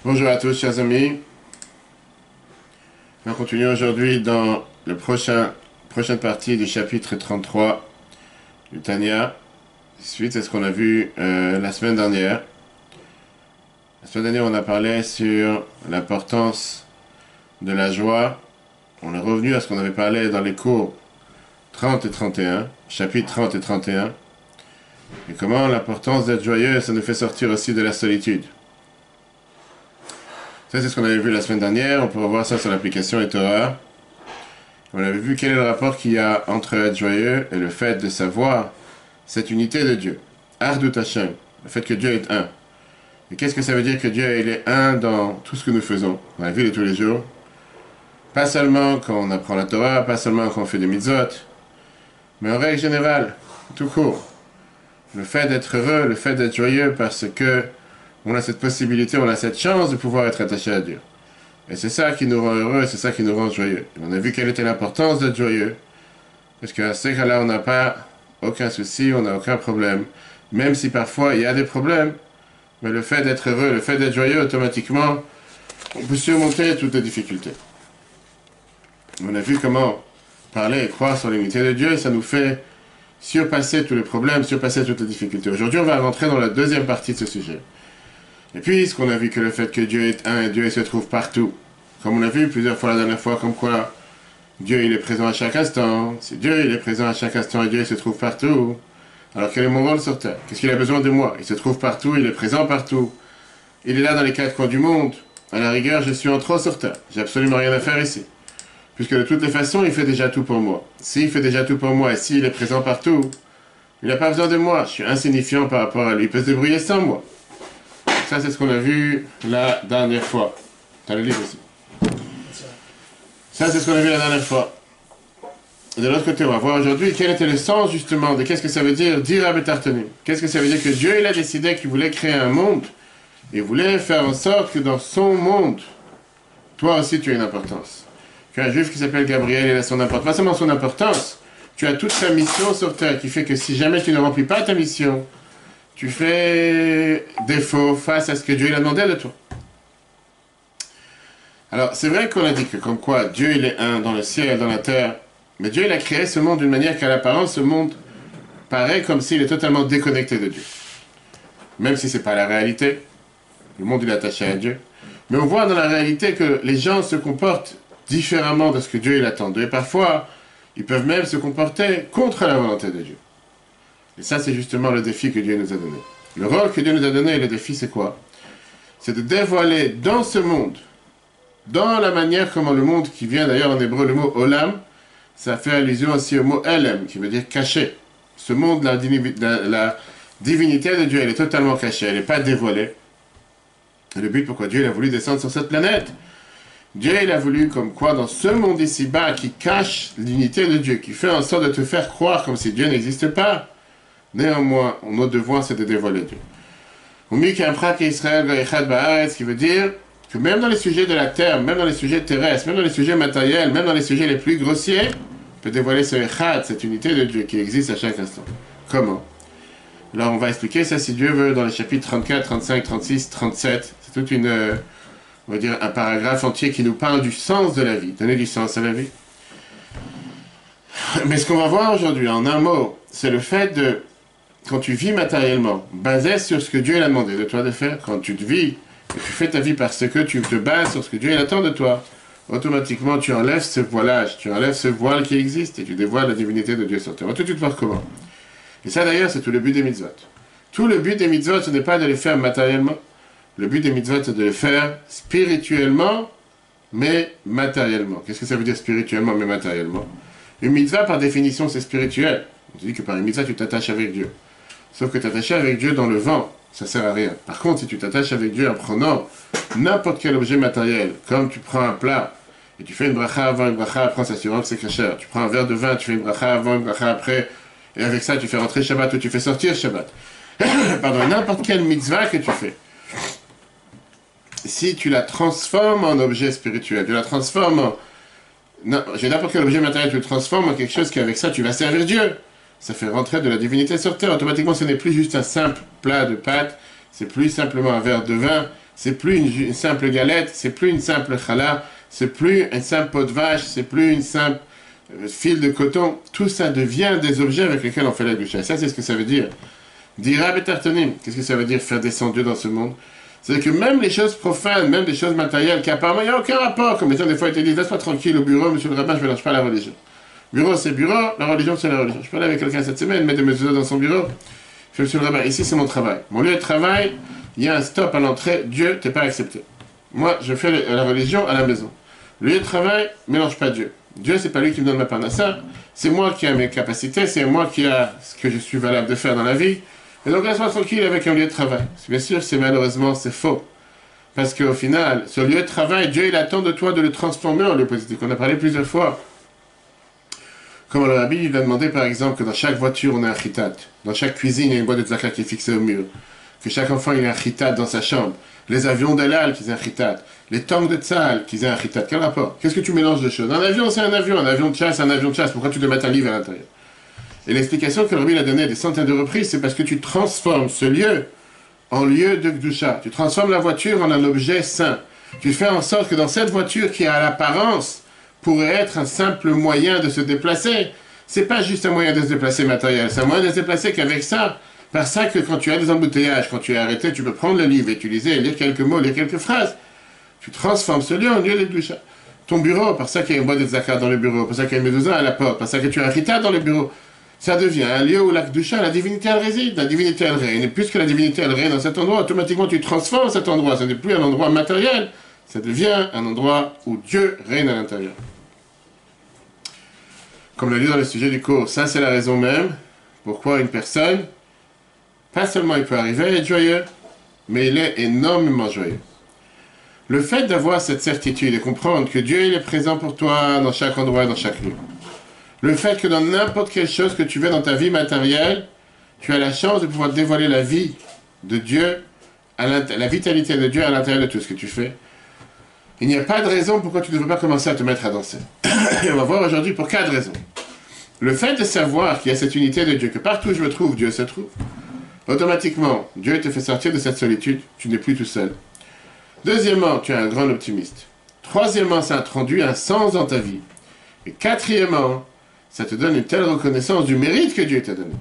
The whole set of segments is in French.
Bonjour à tous, chers amis. On va continuer aujourd'hui dans la prochaine partie du chapitre 33 du Tanya, suite à ce qu'on a vu la semaine dernière. La semaine dernière, on a parlé sur l'importance de la joie. On est revenu à ce qu'on avait parlé dans les cours 30 et 31, chapitre 30 et 31, et comment l'importance d'être joyeux, ça nous fait sortir aussi de la solitude. Ça, c'est ce qu'on avait vu la semaine dernière. On peut revoir ça sur l'application eTorah. On avait vu quel est le rapport qu'il y a entre être joyeux et le fait de savoir cette unité de Dieu. Ardut Hashem, le fait que Dieu est un. Et qu'est-ce que ça veut dire que Dieu il est un dans tout ce que nous faisons, dans la vie de tous les jours? Pas seulement quand on apprend la Torah, pas seulement quand on fait des mitzvot, mais en règle générale, tout court. Le fait d'être heureux, le fait d'être joyeux parce que on a cette possibilité, on a cette chance de pouvoir être attaché à Dieu. Et c'est ça qui nous rend heureux, c'est ça qui nous rend joyeux. Et on a vu quelle était l'importance d'être joyeux. Parce qu'à ce cas-là, on n'a pas aucun souci, on n'a aucun problème. Même si parfois il y a des problèmes, mais le fait d'être heureux, le fait d'être joyeux, automatiquement, on peut surmonter toutes les difficultés. On a vu comment parler et croire sur l'unité de Dieu, ça nous fait surpasser tous les problèmes, surpasser toutes les difficultés. Aujourd'hui, on va rentrer dans la deuxième partie de ce sujet. Et puis, ce qu'on a vu que le fait que Dieu est un et Dieu se trouve partout, comme on a vu plusieurs fois la dernière fois, comme quoi Dieu il est présent à chaque instant, c'est Dieu il est présent à chaque instant et Dieu il se trouve partout. Alors quel est mon rôle sur terre? Qu'est-ce qu'il a besoin de moi? Il se trouve partout, il est présent partout. Il est là dans les quatre coins du monde. À la rigueur, je suis en trop sur terre. J'ai absolument rien à faire ici. Puisque de toutes les façons, il fait déjà tout pour moi. S'il fait déjà tout pour moi et s'il est présent partout, il n'a pas besoin de moi. Je suis insignifiant par rapport à lui. Il peut se débrouiller sans moi. Ça, c'est ce qu'on a vu la dernière fois. T'as le livre aussi. Ça, c'est ce qu'on a vu la dernière fois. De l'autre côté, on va voir aujourd'hui quel était le sens, justement, de qu'est-ce que ça veut dire à Betartenu. Qu'est-ce que ça veut dire que Dieu, il a décidé qu'il voulait créer un monde et voulait faire en sorte que dans son monde, toi aussi, tu as une importance. Tu as un juif qui s'appelle Gabriel, il a son importance. Pas seulement son importance, tu as toute sa mission sur terre qui fait que si jamais tu ne remplis pas ta mission, tu fais défaut face à ce que Dieu il a demandé de toi. Alors, c'est vrai qu'on a dit que comme quoi Dieu il est un dans le ciel et dans la terre, mais Dieu il a créé ce monde d'une manière qu'à l'apparence, ce monde paraît comme s'il est totalement déconnecté de Dieu. Même si ce n'est pas la réalité, le monde il est attaché à Dieu. Mais on voit dans la réalité que les gens se comportent différemment de ce que Dieu il attend d'eux. Et parfois, ils peuvent même se comporter contre la volonté de Dieu. Et ça, c'est justement le défi que Dieu nous a donné. Le rôle que Dieu nous a donné, et le défi, c'est quoi? C'est de dévoiler dans ce monde, dans la manière comment le monde, qui vient d'ailleurs en hébreu, le mot olam, ça fait allusion aussi au mot elem, qui veut dire caché. Ce monde, la divinité de Dieu, elle est totalement cachée, elle n'est pas dévoilée. Et le but pourquoi Dieu il a voulu descendre sur cette planète, Dieu il a voulu comme quoi dans ce monde ici-bas qui cache l'unité de Dieu, qui fait en sorte de te faire croire comme si Dieu n'existe pas, néanmoins, notre devoir, c'est de dévoiler Dieu. Ce qui veut dire que même dans les sujets de la terre, même dans les sujets terrestres, même dans les sujets matériels, même dans les sujets les plus grossiers, on peut dévoiler ce Echad, cette unité de Dieu qui existe à chaque instant. Comment? Alors, on va expliquer ça, si Dieu veut, dans les chapitres 34, 35, 36, 37. C'est toute on va dire, un paragraphe entier qui nous parle du sens de la vie, donner du sens à la vie. Mais ce qu'on va voir aujourd'hui, en un mot, c'est le fait de quand tu vis matériellement, basé sur ce que Dieu a demandé de toi de faire, quand tu te vis, et tu fais ta vie parce que tu te bases sur ce que Dieu attend de toi, automatiquement tu enlèves ce voilage, tu enlèves ce voile qui existe et tu dévoiles la divinité de Dieu sur terre. On va tout de suite voir comment. Et ça d'ailleurs, c'est tout le but des mitzvot. Tout le but des mitzvot, ce n'est pas de les faire matériellement. Le but des mitzvot, c'est de les faire spirituellement, mais matériellement. Qu'est-ce que ça veut dire spirituellement, mais matériellement? Une mitzvah, par définition, c'est spirituel. On dit que par une mitzvah, tu t'attaches avec Dieu. Sauf que t'attacher avec Dieu dans le vent, ça sert à rien. Par contre, si tu t'attaches avec Dieu en prenant n'importe quel objet matériel, comme tu prends un plat, et tu fais une bracha avant, une bracha après, ça s'assurant que c'est kasher. Tu prends un verre de vin, tu fais une bracha avant, une bracha après, et avec ça, tu fais rentrer Shabbat ou tu fais sortir Shabbat. Pardon, n'importe quelle mitzvah que tu fais. Si tu la transformes en objet spirituel, tu la transformes en... J'ai n'importe quel objet matériel, tu le transformes en quelque chose qui, avec ça, tu vas servir Dieu. Ça fait rentrer de la divinité sur terre. Automatiquement, ce n'est plus juste un simple plat de pâtes, c'est plus simplement un verre de vin, c'est plus une simple galette, c'est plus une simple challah, c'est plus un simple pot de vache, c'est plus une simple fil de coton. Tout ça devient des objets avec lesquels on fait la douche. Ça, c'est ce que ça veut dire. Dira betartonim. Qu'est-ce que ça veut dire faire descendre Dieu dans ce monde? C'est-à-dire que même les choses profanes, même les choses matérielles, qui apparemment il n'y a aucun rapport, comme les gens des fois ils te disent, laisse-moi tranquille au bureau, monsieur le rabbin, je ne mélange pas la religion. Bureau c'est bureau, la religion c'est la religion. Je parlais avec quelqu'un cette semaine, mettre des mesures dans son bureau. Je fais, monsieur le rabbin, ici c'est mon travail. Mon lieu de travail, il y a un stop à l'entrée, Dieu, t'es pas accepté. Moi, je fais la religion à la maison. Le lieu de travail, mélange pas Dieu. Dieu, c'est pas lui qui me donne ma parnassa, c'est moi qui ai mes capacités, c'est moi qui ai ce que je suis valable de faire dans la vie. Et donc laisse-moi tranquille avec un lieu de travail. Bien sûr, c'est malheureusement, c'est faux. Parce qu'au final, ce lieu de travail, Dieu, il attend de toi de le transformer en lieu positif. On a parlé plusieurs fois. Comme le rabbi, il a demandé par exemple que dans chaque voiture, on a un chitat. Dans chaque cuisine, il y a une boîte de tzaka qui est fixée au mur. Que chaque enfant, il a un chitat dans sa chambre. Les avions d'El Al, qu'ils aient un chitat. Les tanks de Tzahal, qu'ils aient un chitat. Quel rapport? Qu'est-ce que tu mélanges de choses? Un avion, c'est un avion. Un avion de chasse, c'est un avion de chasse. Pourquoi tu dois mettre un livre à l'intérieur? Et l'explication que le rabbi a donnée des centaines de reprises, c'est parce que tu transformes ce lieu en lieu de Gdusha. Tu transformes la voiture en un objet saint. Tu fais en sorte que dans cette voiture qui a l'apparence pourrait être un simple moyen de se déplacer, c'est pas juste un moyen de se déplacer matériel, c'est un moyen de se déplacer qu'avec ça, par ça que quand tu as des embouteillages, quand tu es arrêté, tu peux prendre le livre, utiliser, lire quelques mots, lire quelques phrases. Tu transformes ce lieu en lieu de Gdusha. Ton bureau, par ça qu'il y a une boîte de tzaka dans le bureau, par ça qu'il y a une médouza à la porte, par ça que tu as un chitat dans le bureau, ça devient un lieu où la Kedusha, la divinité elle réside, la divinité elle règne. Et puisque la divinité elle règne dans cet endroit, automatiquement tu transformes cet endroit. Ce n'est plus un endroit matériel, ça devient un endroit où Dieu règne à l'intérieur. Comme on l'a dit dans le sujet du cours, ça c'est la raison même pourquoi une personne, pas seulement il peut arriver à être joyeux, mais il est énormément joyeux. Le fait d'avoir cette certitude et comprendre que Dieu il est présent pour toi dans chaque endroit, dans chaque lieu. Le fait que dans n'importe quelle chose que tu fais dans ta vie matérielle, tu as la chance de pouvoir dévoiler la vie de Dieu, la vitalité de Dieu à l'intérieur de tout ce que tu fais. Il n'y a pas de raison pourquoi tu ne devrais pas commencer à te mettre à danser. Et on va voir aujourd'hui pour 4 raisons. Le fait de savoir qu'il y a cette unité de Dieu, que partout où je me trouve, Dieu se trouve, automatiquement, Dieu te fait sortir de cette solitude, tu n'es plus tout seul. Deuxièmement, tu es un grand optimiste. Troisièmement, ça introduit un sens dans ta vie. Et quatrièmement, ça te donne une telle reconnaissance du mérite que Dieu t'a donné.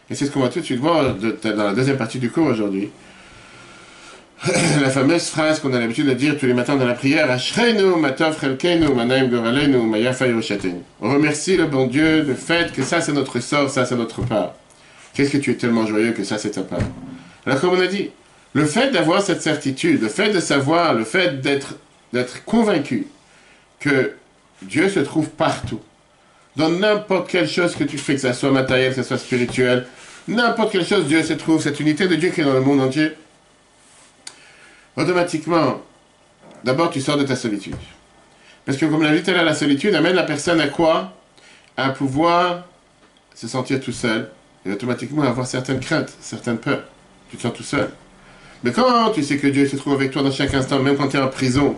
Et c'est ce qu'on va tout de suite voir dans la deuxième partie du cours aujourd'hui. La fameuse phrase qu'on a l'habitude de dire tous les matins dans la prière, Ashreinu, Matov Chelkeinu, Manaim Goralenu, Mayafa Yerushatenu. On remercie le bon Dieu, le fait que ça c'est notre sort, ça c'est notre part. Qu'est-ce que tu es tellement joyeux que ça c'est ta part. Alors comme on a dit, le fait d'avoir cette certitude, le fait de savoir, le fait d'être convaincu que Dieu se trouve partout, dans n'importe quelle chose que tu fais, que ça soit matériel, que ça soit spirituel, n'importe quelle chose, Dieu se trouve, cette unité de Dieu qui est dans le monde entier, automatiquement, d'abord tu sors de ta solitude. Parce que comme l'a dit tout à l'heure, la solitude amène la personne à quoi? À pouvoir se sentir tout seul, et automatiquement avoir certaines craintes, certaines peurs. Tu te sens tout seul. Mais quand tu sais que Dieu se trouve avec toi dans chaque instant, même quand tu es en prison,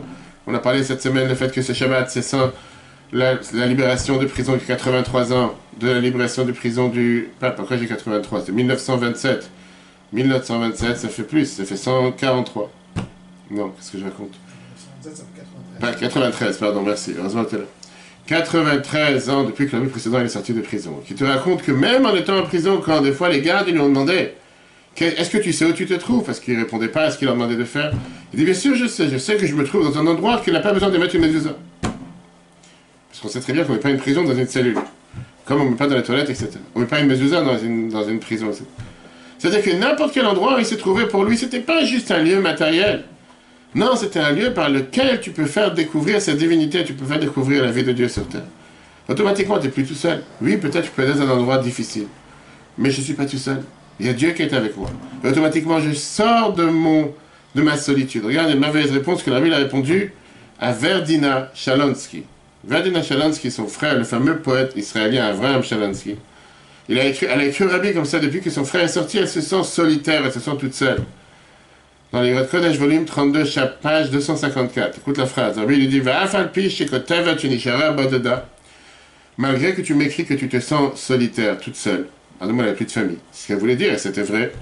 on a parlé cette semaine, le fait que ce Shabbat, c'est ça, la libération de prison de 83 ans, de la libération de prison du... Pourquoi j'ai 83? C'est 1927. 1927, ça fait plus, ça fait 143. Non, qu'est-ce que je raconte? 1927, ça fait 93. 93, pardon, merci, heureusement que tu es là. 93 ans depuis que l'homme précédent est sorti de prison. Qui te raconte que même en étant en prison, quand des fois les gardes ils lui ont demandé est-ce que tu sais où tu te trouves? Parce qu'il ne répondait pas à ce qu'il leur demandait de faire. Il dit bien sûr je sais que je me trouve dans un endroit qu'il n'a pas besoin de mettre une mezuzah. Parce qu'on sait très bien qu'on ne met pas une prison dans une cellule. Comme on ne met pas dans les toilettes, etc. On ne met pas une mezuzah dans une prison. C'est-à-dire que n'importe quel endroit où il s'est trouvé pour lui, c'était pas juste un lieu matériel. Non, c'était un lieu par lequel tu peux faire découvrir sa divinité, tu peux faire découvrir la vie de Dieu sur terre. Automatiquement, tu n'es plus tout seul. Oui, peut-être tu peux être dans un endroit difficile. Mais je ne suis pas tout seul. Il y a Dieu qui est avec moi. Et automatiquement, je sors de ma solitude. Regarde une merveilleuse réponse que la Bible a répondu à Verdina Shalonsky. Verdina Shalonsky, son frère, le fameux poète israélien Avraham Shalonsky, elle a écrit au Rabbi comme ça, depuis que son frère est sorti, elle se sent solitaire, elle se sent toute seule. Dans les Kodesh, volume 32, page 254. Écoute la phrase. Le Rabbi lui dit malgré que tu m'écris que tu te sens solitaire, toute seule. Alors, elle n'a plus de famille. Ce qu'elle voulait dire, et c'était vrai.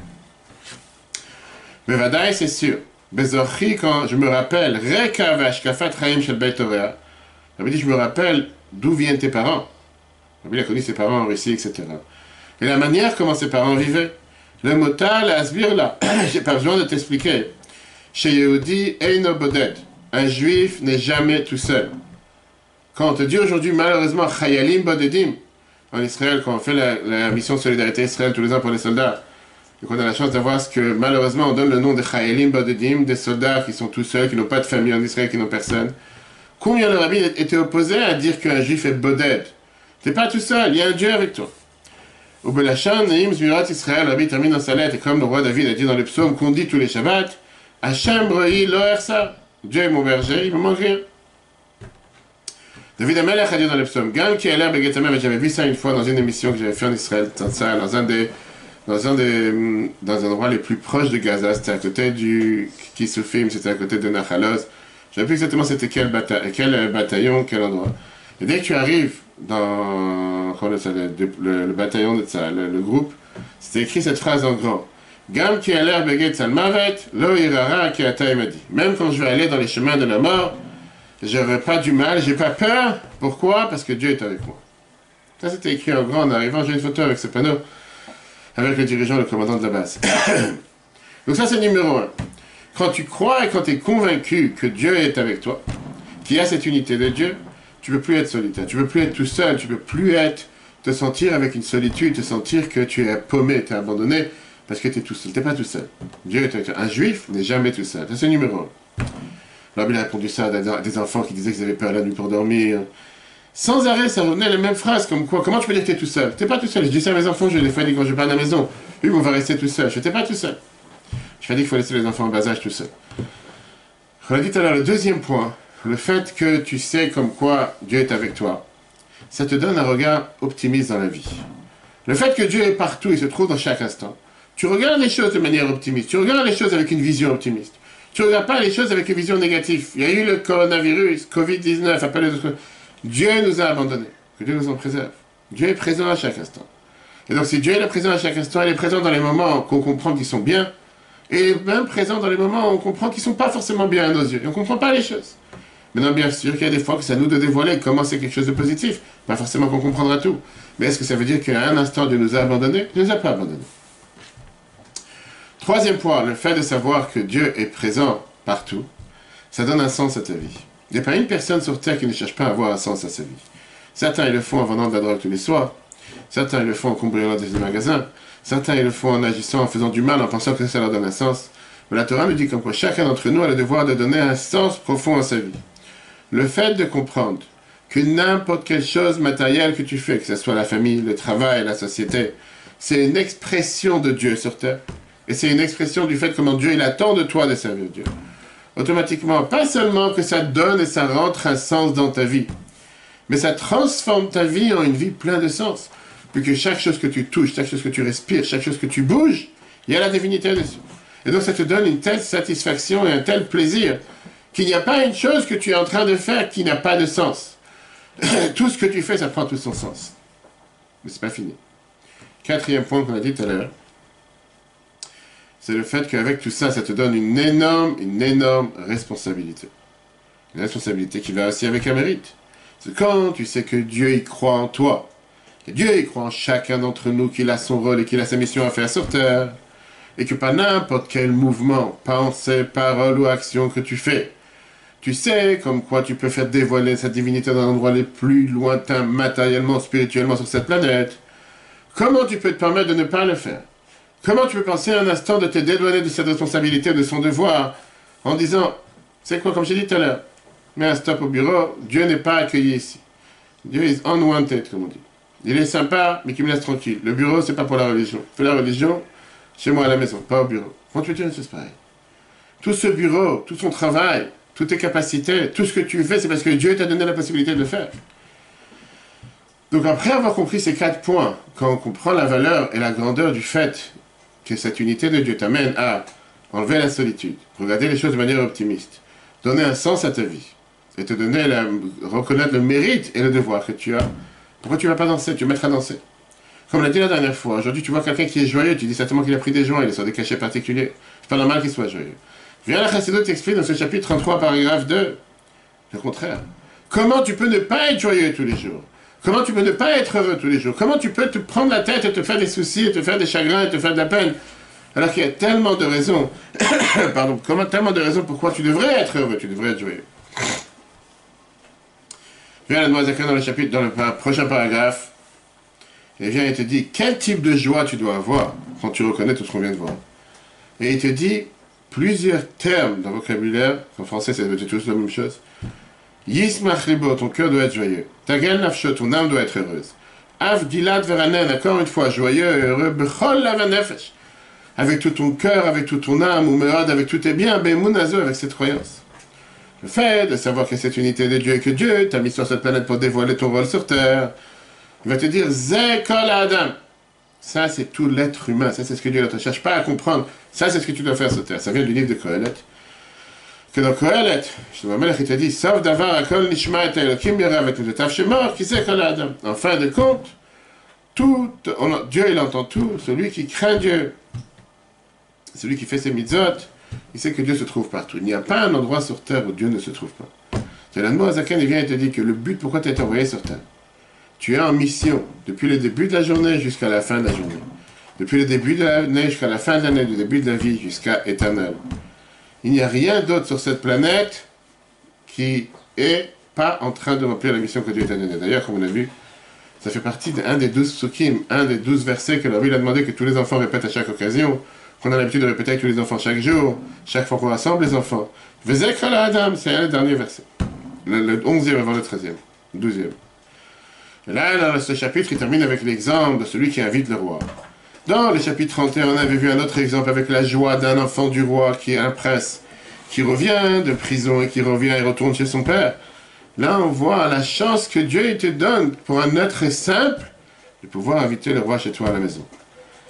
Mais Vadaï, c'est sûr. Bezorchi, quand je me rappelle, Reka vashkafat chaim shel Beit Torah, Rabbi dit, je me rappelle d'où viennent tes parents. Rabbi a connu ses parents en Russie, etc. Et la manière comment ses parents vivaient. Le motal, asbir là, j'ai pas besoin de t'expliquer. Chez Yehudi, Eino Boded, un juif n'est jamais tout seul. Quand on te dit aujourd'hui, malheureusement, Chayalim Bodedim, en Israël, quand on fait la mission de solidarité Israël tous les ans pour les soldats, donc on a la chance d'avoir ce que, malheureusement, on donne le nom de Chayalim Bodedim, des soldats qui sont tout seuls, qui n'ont pas de famille en Israël, qui n'ont personne. Combien le rabbi était opposé à dire qu'un juif est Boded? T'es pas tout seul, il y a un Dieu avec toi. Au Belachan, Neim Zvirat Israël, le rabbi termine dans sa lettre, et comme le roi David a dit dans le psaume qu'on dit tous les Shabbats, Hachem Broi Lo Ersa, Dieu est mon berger, il me manque rien. David Amelech a dit dans le psaume, Gam qui a l'air Begetamem, j'avais vu ça une fois dans une émission que j'avais fait en Israël, dans un endroit les plus proches de Gaza, c'était à côté du Kisufim, c'était à côté de Nachalos. Je ne sais plus exactement c'était quel bataillon, quel endroit. Et dès que tu arrives dans le bataillon de Tzahal, le groupe, c'était écrit cette phrase en grand. Gam qui a l'air Beget Salmavet, Lo Irara qui a dit. Même quand je vais aller dans les chemins de la mort, je n'aurai pas du mal, j'ai pas peur. Pourquoi? Parce que Dieu est avec moi. Ça c'était écrit en grand en arrivant, j'ai une photo avec ce panneau, avec le dirigeant, le commandant de la base. Donc ça c'est numéro 1. Quand tu crois et quand tu es convaincu que Dieu est avec toi, qu'il y a cette unité de Dieu, tu ne peux plus être solitaire, tu ne peux plus être tout seul, tu ne peux plus te sentir avec une solitude, te sentir que tu es paumé, tu es abandonné, parce que tu es tout seul. Tu n'es pas tout seul. Dieu est avec toi. Un juif n'est jamais tout seul. Ça c'est numéro 1. Alors il a répondu ça à des enfants qui disaient qu'ils avaient peur la nuit pour dormir. Sans arrêt, ça revenait les mêmes phrases, comme quoi, comment tu peux dire que tu es tout seul? Tu n'es pas tout seul. Je dis ça à mes enfants, je les fais quand je pars de la maison. Oui, on va rester tout seul. Je n'étais pas tout seul. Je t'ai dit qu'il faut laisser les enfants en bas âge tout seul. On a dit tout à l'heure, le deuxième point, le fait que tu sais comme quoi Dieu est avec toi, ça te donne un regard optimiste dans la vie. Le fait que Dieu est partout, il se trouve dans chaque instant. Tu regardes les choses de manière optimiste, tu regardes les choses avec une vision optimiste. Tu ne regardes pas les choses avec une vision négative. Il y a eu le coronavirus, Covid-19, appelé de... Dieu nous a abandonnés, que Dieu nous en préserve. Dieu est présent à chaque instant. Et donc si Dieu est présent à chaque instant, il est présent dans les moments qu'on comprend qu'ils sont bien, et même présent dans les moments où on comprend qu'ils ne sont pas forcément bien à nos yeux. Et on ne comprend pas les choses. Maintenant, bien sûr qu'il y a des fois que c'est à nous de dévoiler comment c'est quelque chose de positif. Pas forcément qu'on comprendra tout. Mais est-ce que ça veut dire qu'à un instant, Dieu nous a abandonnés? Il ne nous a pas abandonnés. Troisième point, le fait de savoir que Dieu est présent partout, ça donne un sens à ta vie. Il n'y a pas une personne sur Terre qui ne cherche pas à avoir un sens à sa vie. Certains, ils le font en vendant de la drogue tous les soirs. Certains, ils le font en cambriolant des magasins. Certains, ils le font en agissant, en faisant du mal, en pensant que ça leur donne un sens. Mais la Torah nous dit comme quoi chacun d'entre nous a le devoir de donner un sens profond à sa vie. Le fait de comprendre que n'importe quelle chose matérielle que tu fais, que ce soit la famille, le travail, la société, c'est une expression de Dieu sur terre. Et c'est une expression du fait comment Dieu, il attend de toi de servir Dieu. Automatiquement, pas seulement que ça donne et ça rentre un sens dans ta vie, mais ça transforme ta vie en une vie pleine de sens. Puis que chaque chose que tu touches, chaque chose que tu respires, chaque chose que tu bouges, il y a la divinité dessus. Et donc ça te donne une telle satisfaction et un tel plaisir qu'il n'y a pas une chose que tu es en train de faire qui n'a pas de sens. Tout ce que tu fais, ça prend tout son sens. Mais c'est pas fini. Quatrième point qu'on a dit tout à l'heure, c'est le fait qu'avec tout ça, ça te donne une énorme responsabilité. Une responsabilité qui va aussi avec un mérite. C'est quand tu sais que Dieu y croit en toi, que Dieu y croit en chacun d'entre nous, qu'il a son rôle et qu'il a sa mission à faire sur terre, et que pas n'importe quel mouvement, pensée, parole ou action que tu fais, tu sais comme quoi tu peux faire dévoiler cette divinité dans l'endroit les plus lointains matériellement, spirituellement sur cette planète. Comment tu peux te permettre de ne pas le faire? Comment tu peux penser un instant de te dédouaner de cette responsabilité, de son devoir, en disant, c'est quoi, comme j'ai dit tout à l'heure, mets un stop au bureau, Dieu n'est pas accueilli ici. Dieu is unwanted, comme on dit. Il est sympa, mais qu'il me laisse tranquille. Le bureau, c'est pas pour la religion. Fais la religion chez moi à la maison, pas au bureau. Quand tu veux dire une chose pareille. Tout ce bureau, tout son travail, toutes tes capacités, tout ce que tu fais, c'est parce que Dieu t'a donné la possibilité de le faire. Donc après avoir compris ces 4 points, quand on comprend la valeur et la grandeur du fait que cette unité de Dieu t'amène à enlever la solitude, regarder les choses de manière optimiste, donner un sens à ta vie, et te donner reconnaître le mérite et le devoir que tu as, pourquoi tu ne vas pas danser? Tu vas mettre à danser. Comme on l'a dit la dernière fois, aujourd'hui tu vois quelqu'un qui est joyeux, tu dis certainement qu'il a pris des joints, il est sur des cachets particuliers. C'est pas normal qu'il soit joyeux. Viens la Chassidut t'explique dans ce chapitre 33, paragraphe 2, le contraire. Comment tu peux ne pas être joyeux tous les jours? Comment tu peux ne pas être heureux tous les jours? Comment tu peux te prendre la tête et te faire des soucis, et te faire des chagrins, et te faire de la peine? Alors qu'il y a tellement de raisons, pardon, tellement de raisons pourquoi tu devrais être heureux, tu devrais être joyeux. Viens la Noazakan dans le chapitre, dans le prochain paragraphe, et vient et te dit quel type de joie tu dois avoir quand tu reconnais tout ce qu'on vient de voir. Et il te dit plusieurs termes dans le vocabulaire, en français c'est tous la même chose. Yismach libo, ton cœur doit être joyeux. Tagel nafsho, ton âme doit être heureuse. Av gilad veranen, encore une fois, joyeux et heureux. Bechol lavanefesh, avec tout ton cœur, avec toute ton âme, ou meod, avec tous tes biens, bemunazo, avec cette croyance. Le fait de savoir que cette unité de Dieu et que Dieu t'a mis sur cette planète pour dévoiler ton rôle sur terre, il va te dire, Ze kol adam. Ça, c'est tout l'être humain. Ça, c'est ce que Dieu ne te cherche pas à comprendre. Ça, c'est ce que tu dois faire sur terre. Ça vient du livre de Kohelet. Que dans Kohelet, il te dit, sauf d'avoir akol nishma et elokim yerav et mutetav shemor, qui c'est kol adam. En fin de compte, Dieu, il entend tout. Celui qui craint Dieu, celui qui fait ses mitzvot, il sait que Dieu se trouve partout. Il n'y a pas un endroit sur terre où Dieu ne se trouve pas. C'est l'Admo Azaken, il vient et te dit que le but, pourquoi tu as été envoyé sur terre, tu es en mission depuis le début de la journée jusqu'à la fin de la journée. Depuis le début de l'année jusqu'à la fin de l'année, du début de la vie jusqu'à éternel. Il n'y a rien d'autre sur cette planète qui est pas en train de remplir la mission que Dieu t'a donnée. D'ailleurs, comme on a vu, ça fait partie d'un des 12 psukim, un des 12 versets que la Bible a demandé que tous les enfants répètent à chaque occasion, qu'on a l'habitude de répéter avec tous les enfants chaque jour, chaque fois qu'on rassemble les enfants. Vezekra la Adam, c'est le dernier verset. Le 11e avant le 13e, le 12e. Et là, dans ce chapitre, il termine avec l'exemple de celui qui invite le roi. Dans le chapitre 31, on avait vu un autre exemple avec la joie d'un enfant du roi qui est un prince, qui revient de prison et qui revient et retourne chez son père. Là, on voit la chance que Dieu te donne pour un être simple de pouvoir inviter le roi chez toi à la maison.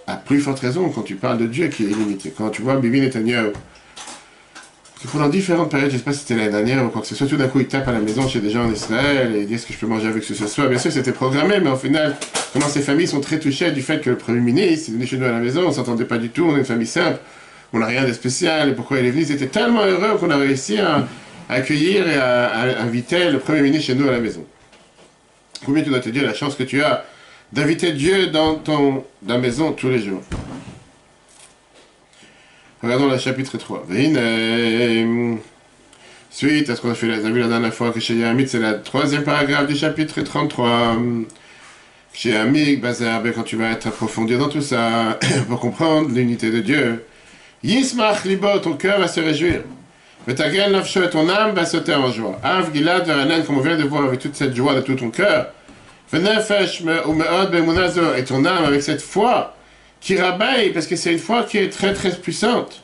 À plus forte raison quand tu parles de Dieu qui est illimité. Quand tu vois Bibi Netanyahu, pendant différentes périodes, je ne sais pas si c'était l'année dernière ou quoi que ce soit, tout d'un coup il tape à la maison chez des gens en Israël et il dit est-ce que je peux manger avec ce soir. Bien sûr c'était programmé, mais au final, comment ces familles sont très touchées du fait que le Premier ministre est venu chez nous à la maison, on ne s'entendait pas du tout, on est une famille simple, on n'a rien de spécial, et pourquoi il est venu, ils étaient tellement heureux qu'on a réussi à accueillir et à inviter le Premier ministre chez nous à la maison. Combien tu dois te dire la chance que tu as d'inviter Dieu dans la maison tous les jours. Regardons le chapitre 3. Suite à ce qu'on a vu la dernière fois que chez Yamid, c'est le troisième paragraphe du chapitre 33. Chez Yamid, quand tu vas être approfondi dans tout ça, pour comprendre l'unité de Dieu, Yismach libo, ton cœur va se réjouir. Vetagel nafsho, et ton âme va sauter en joie. Av gilad veranen, comme on vient de voir avec toute cette joie de tout ton cœur. Venefesh umeod bemunazo, et ton âme avec cette foi qui rabaille, parce que c'est une foi qui est très très puissante.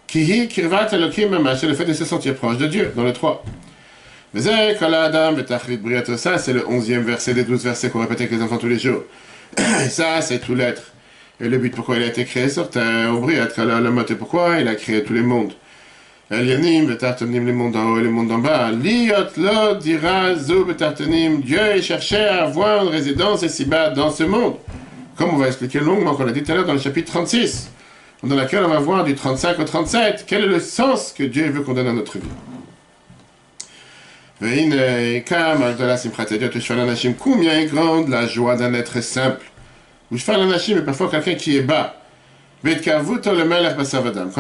Kihi kirvat elokim mamash, c'est le fait de se sentir proche de Dieu, dans le 3. Ça, c'est le 11e verset des 12 versets qu'on répète avec les enfants tous les jours. Et ça, c'est tout l'être. Et le but pourquoi il a été créé sur terre, et pourquoi il a créé tous les mondes. Elianim, betartanim, les mondes en haut et les mondes en bas. Liot lo dira zo betartanim. Dieu cherchait à avoir une résidence ici-bas dans ce monde. Comme on va expliquer longuement, qu'on a dit tout à l'heure dans le chapitre 36, dans lequel on va voir du 35 au 37, quel est le sens que Dieu veut qu'on donne à notre vie. Combien est grande la joie d'un être simple. Ushfalanashim est parfois quelqu'un qui est bas. Quand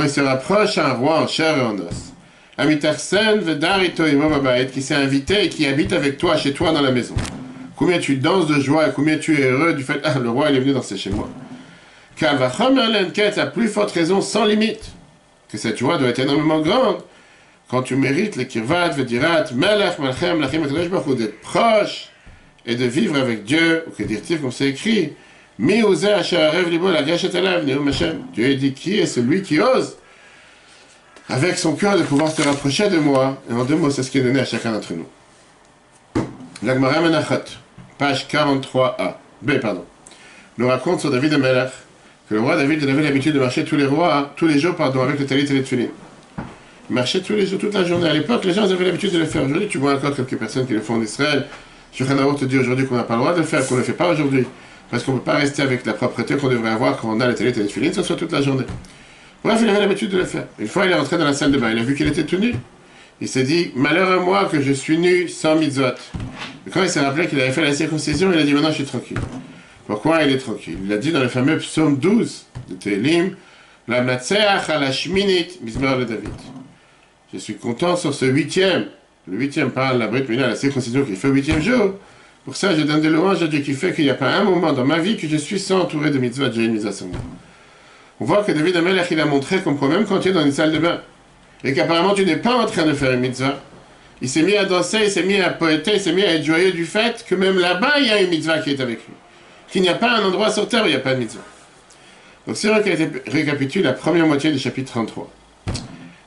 il se rapproche à un roi en chair et en os. Qui s'est invité et qui habite avec toi, chez toi dans la maison. Combien tu danses de joie et combien tu es heureux du fait ah, le roi il est venu danser chez moi. Car à plus forte raison, sans limite, que cette joie doit être énormément grande quand tu mérites le kirvat, vedirat, melech, malchem, lachim, d'être proche et de vivre avec Dieu, ou que dire-t-il comme c'est écrit, Dieu dit qui est celui qui ose avec son cœur de pouvoir se rapprocher de moi. Et en deux mots, c'est ce qui est donné à chacun d'entre nous. La Gemara Menachot, page 43a, nous raconte sur David de Melech que le roi David avait l'habitude de marcher tous les jours, avec le talit et les tefillin. Il marchait tous les jours, toute la journée. À l'époque, les gens avaient l'habitude de le faire. Aujourd'hui, tu vois encore quelques personnes qui le font en Israël. Shulchan Aruch te dit aujourd'hui qu'on n'a pas le droit de le faire, qu'on ne le fait pas aujourd'hui. Parce qu'on ne peut pas rester avec la propreté qu'on devrait avoir quand on a le talit et les tefillin, ce soit toute la journée. Bref, il avait l'habitude de le faire. Une fois, il est rentré dans la salle de bain, il a vu qu'il était tout nu. Il s'est dit, malheur à moi que je suis nu sans mitzvot. Et quand il s'est rappelé qu'il avait fait la circoncision, il a dit, maintenant je suis tranquille. Pourquoi il est tranquille? Il a dit dans le fameux psaume 12 de Télim, la matseach à la shminit, mizmor de David. Je suis content sur ce huitième. Le huitième parle la Brit Mila, la circoncision qui fait le huitième jour. Pour ça, je donne des louanges à Dieu qui fait qu'il n'y a pas un moment dans ma vie que je suis sans entouré de mitzvot, j'ai une mitzvah sur moi. On voit que David Amelech, il a montré comme quoi même quand tu es dans une salle de bain, et qu'apparemment tu n'es pas en train de faire une mitzvah, il s'est mis à danser, il s'est mis à poéter, il s'est mis à être joyeux du fait que même là-bas, il y a une mitzvah qui est avec lui. Qu'il n'y a pas un endroit sur terre où il n'y a pas de mitzvah. Donc si on récapitule la première moitié du chapitre 33.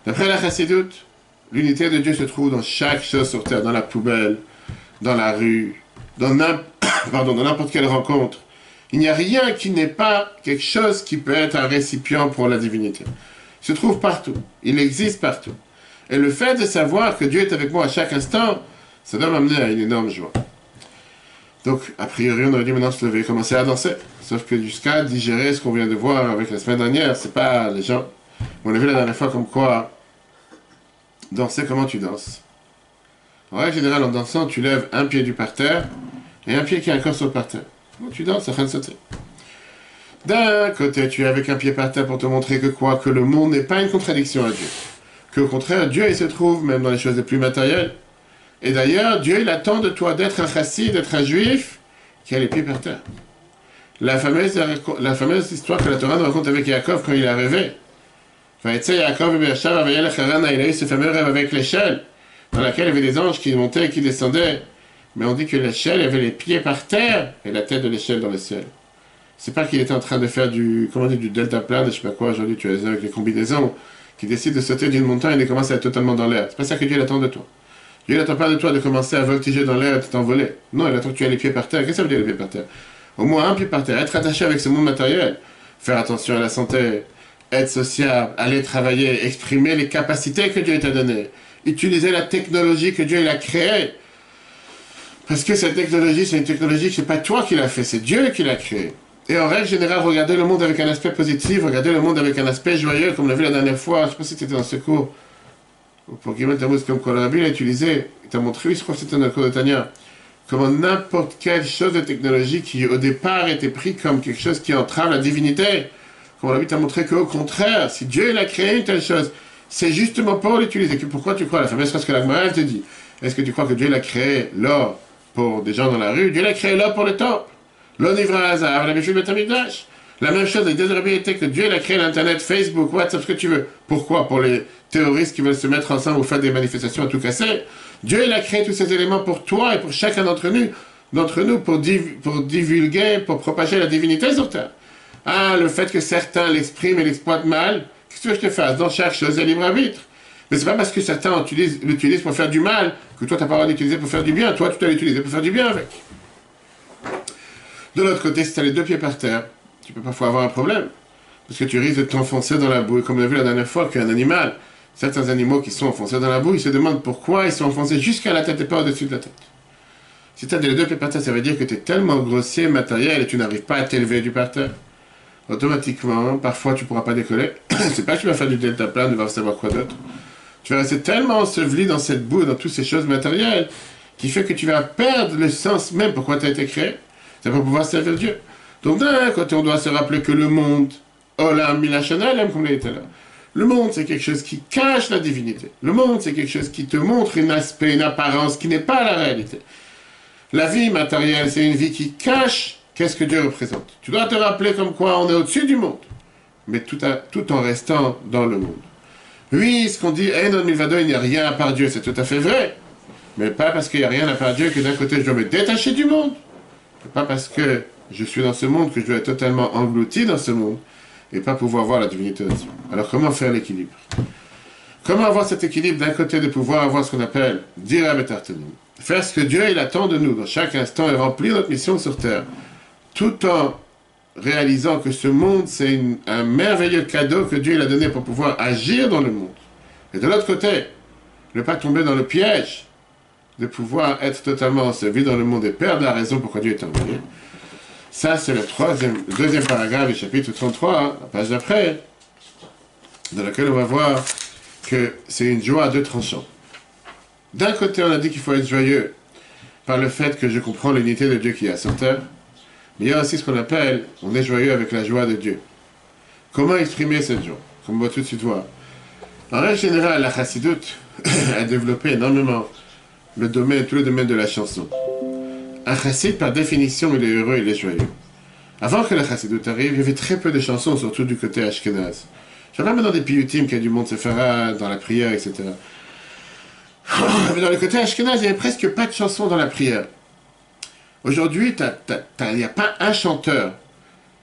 D'après la Chassidut, l'unité de Dieu se trouve dans chaque chose sur terre, dans la poubelle, dans la rue, dans n'importe quelle rencontre. Il n'y a rien qui n'est pas quelque chose qui peut être un récipient pour la divinité. Il se trouve partout. Il existe partout. Et le fait de savoir que Dieu est avec moi à chaque instant, ça doit m'amener à une énorme joie. Donc, a priori, on aurait dit maintenant se lever et commencer à danser. Sauf que jusqu'à digérer ce qu'on vient de voir avec la semaine dernière, c'est pas les gens. On a vu la dernière fois comme quoi danser, comment tu danses. En règle générale, en dansant, tu lèves un pied du parterre et un pied qui est encore sur le parterre. Donc, tu danses, ça fait de sauter. D'un côté, tu es avec un pied par terre pour te montrer que quoi? Que le monde n'est pas une contradiction à Dieu. Qu'au contraire, Dieu, il se trouve même dans les choses les plus matérielles. Et d'ailleurs, Dieu, il attend de toi d'être un chassid, d'être un juif qui a les pieds par terre. La fameuse histoire que la Torah nous raconte avec Yaakov quand il a rêvé. Il a eu ce fameux rêve avec l'échelle, dans laquelle il y avait des anges qui montaient et qui descendaient. Mais on dit que l'échelle avait les pieds par terre et la tête de l'échelle dans le ciel. C'est pas qu'il était en train de faire du deltaplane, je sais pas quoi, aujourd'hui tu as avec les combinaisons, qui décide de sauter d'une montagne et de commencer à être totalement dans l'air. C'est pas ça que Dieu attend de toi. Dieu n'attend pas de toi de commencer à voltiger dans l'air et de t'envoler. Non, il attend que tu aies les pieds par terre. Qu'est-ce que ça veut dire les pieds par terre? Au moins un pied par terre, être attaché avec ce monde matériel, faire attention à la santé, être sociable, aller travailler, exprimer les capacités que Dieu t'a données, utiliser la technologie que Dieu a créée. Parce que cette technologie, c'est une technologie que c'est pas toi qui l'a fait, c'est Dieu qui l'a créée. Et en règle générale, regardez le monde avec un aspect positif, regardez le monde avec un aspect joyeux, comme on l'a vu la dernière fois, je ne sais pas si tu étais dans ce cours, pour Guillemot Tammuz, comme quoi le Rabbi l'a utilisé, il t'a montré, oui, je crois que c'était dans le cours de Tania, comment n'importe quelle chose de technologie qui au départ était pris comme quelque chose qui entrave la divinité, comme le Rabbi t'a montré qu'au contraire, si Dieu il a créé une telle chose, c'est justement pour l'utiliser. Pourquoi tu crois, la fameuse phrase que la Gemara te dit, est-ce que tu crois que Dieu l'a créé l'or pour des gens dans la rue? Dieu l'a créé l'or pour le temple. L'onivra hasard, la Meshul Betamikdash. La même chose, l'idée de Rabbi était que Dieu il a créé l'Internet, Facebook, WhatsApp, ce que tu veux. Pourquoi? Pour les terroristes qui veulent se mettre ensemble ou faire des manifestations à tout casser. Dieu il a créé tous ces éléments pour toi et pour chacun d'entre nous pour divulguer, pour propager la divinité sur terre. Ah, le fait que certains l'expriment et l'exploitent mal, qu'est-ce que tu veux que je te fasse? Dans chaque chose, il y a libre arbitre. Mais c'est pas parce que certains l'utilisent pour faire du mal que toi, tu n'as pas le droit d'utiliser pour faire du bien. Toi, tu dois l'utiliser pour faire du bien avec. De l'autre côté, si tu as les deux pieds par terre, tu peux parfois avoir un problème. Parce que tu risques de t'enfoncer dans la boue. Et comme on a vu la dernière fois qu'un animal, certains animaux qui sont enfoncés dans la boue, ils se demandent pourquoi ils sont enfoncés jusqu'à la tête et pas au-dessus de la tête. Si tu as les deux pieds par terre, ça veut dire que tu es tellement grossier, matériel, et tu n'arrives pas à t'élever du par terre. Automatiquement, parfois tu ne pourras pas décoller. C'est pas que tu vas faire du deltaplane, tu vas savoir quoi d'autre. Tu vas rester tellement enseveli dans cette boue, dans toutes ces choses matérielles, qui fait que tu vas perdre le sens même pourquoi tu as été créé. C'est pour pouvoir servir Dieu. Donc d'un côté, on doit se rappeler que le monde, Olam Milachanel, comme il était là. Le monde, c'est quelque chose qui cache la divinité. Le monde, c'est quelque chose qui te montre un aspect, une apparence qui n'est pas la réalité. La vie matérielle, c'est une vie qui cache qu'est-ce que Dieu représente. Tu dois te rappeler comme quoi on est au-dessus du monde, mais tout en restant dans le monde. Oui, ce qu'on dit, Einon Milvado, il n'y a rien à part Dieu, c'est tout à fait vrai. Mais pas parce qu'il n'y a rien à part Dieu que d'un côté je dois me détacher du monde. Pas parce que je suis dans ce monde que je dois être totalement englouti dans ce monde et pas pouvoir voir la divinité dessus. Alors comment faire l'équilibre? Comment avoir cet équilibre d'un côté de pouvoir avoir ce qu'on appelle Dira Betartanim, faire ce que Dieu il attend de nous dans chaque instant et remplir notre mission sur terre, tout en réalisant que ce monde c'est un merveilleux cadeau que Dieu il a donné pour pouvoir agir dans le monde. Et de l'autre côté, ne pas tomber dans le piège de pouvoir être totalement enseveli dans le monde et perdre la raison pourquoi Dieu est envoyé. Ça, c'est le deuxième paragraphe du chapitre 33, la page d'après. dans laquelle on va voir que c'est une joie à deux tranchants. D'un côté, on a dit qu'il faut être joyeux par le fait que je comprends l'unité de Dieu qui est sur terre, mais il y a aussi ce qu'on appelle, on est joyeux avec la joie de Dieu. Comment exprimer cette joie? Comme on va tout de suite voir. En règle générale, la chassidoute a développé énormément tous les domaines de la chanson. Un chassid, par définition, il est heureux, il est joyeux. Avant que la chassidoute arrive, il y avait très peu de chansons, surtout du côté ashkénaze. Je parle maintenant des piyutim, qui a du monde séfarade, dans la prière, etc. Mais dans le côté ashkénaze, il n'y avait presque pas de chansons dans la prière. Aujourd'hui, il n'y a pas un chanteur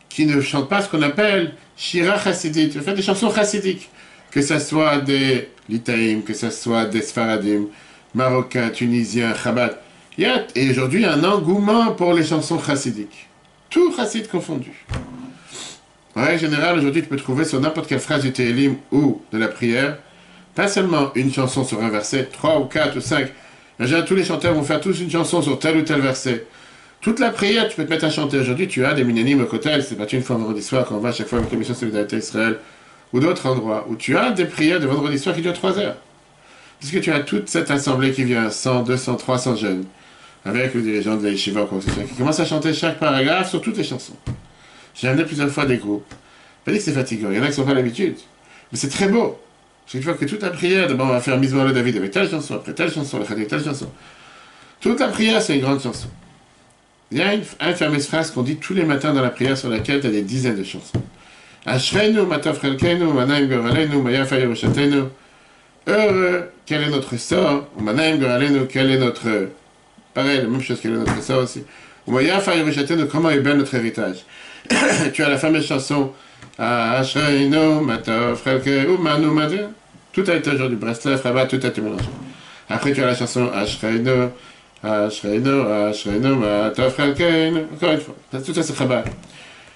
qui ne chante pas ce qu'on appelle shira chassidit. Il fait des chansons chassidiques. Que ce soit des litaïm, que ce soit des sfaradim, marocains, tunisiens, chabad. Et aujourd'hui, il y a un engouement pour les chansons chassidiques. Tout chassid confondu. En règle générale, aujourd'hui, tu peux trouver sur n'importe quelle phrase du Télim ou de la prière, pas seulement une chanson sur un verset, 3 ou 4 ou 5. Déjà, tous les chanteurs vont faire tous une chanson sur tel ou tel verset. Toute la prière, tu peux te mettre à chanter. Aujourd'hui, tu as des minyanim au Kotel, c'est pas une fois vendredi soir, quand on va chaque fois avec l'émission Solidarité Israël, ou d'autres endroits, où tu as des prières de vendredi soir qui durent 3 heures. Parce que tu as toute cette assemblée qui vient, 100, 200, 300 jeunes, avec le dirigeant de la yeshiva, qui commence à chanter chaque paragraphe sur toutes les chansons. J'ai amené plusieurs fois des groupes. Pas dit que c'est fatigant, il y en a qui sont pas l'habitude. Mais c'est très beau. Chaque fois que toute la prière, d'abord on va faire Mizmor le David avec telle chanson, après telle chanson, le Chadé telle chanson. Toute la prière, c'est une grande chanson. Il y a une fameuse phrase qu'on dit tous les matins dans la prière sur laquelle tu as des dizaines de chansons. Ashreinu, Matov Chelkeinu, Manaim Goralenu, Mayafa Yerushatenu. Heureux, quel est notre sort? Manaim Goralenu, quel est notre. Pareil, la même chose, quel est notre sort aussi. Mayafa Yerushatenu, comment est bel notre héritage? Tu as la fameuse chanson Ashreinu, Matov Chelkeinu, Manu Madu. Tout a été aujourd'hui, Breslev, Rabat, tout a été mélangé. Après, tu as la chanson Ashreinu. Ashreinu, Matov Chelkeinu. Encore une fois, tout ça c'est Chabad.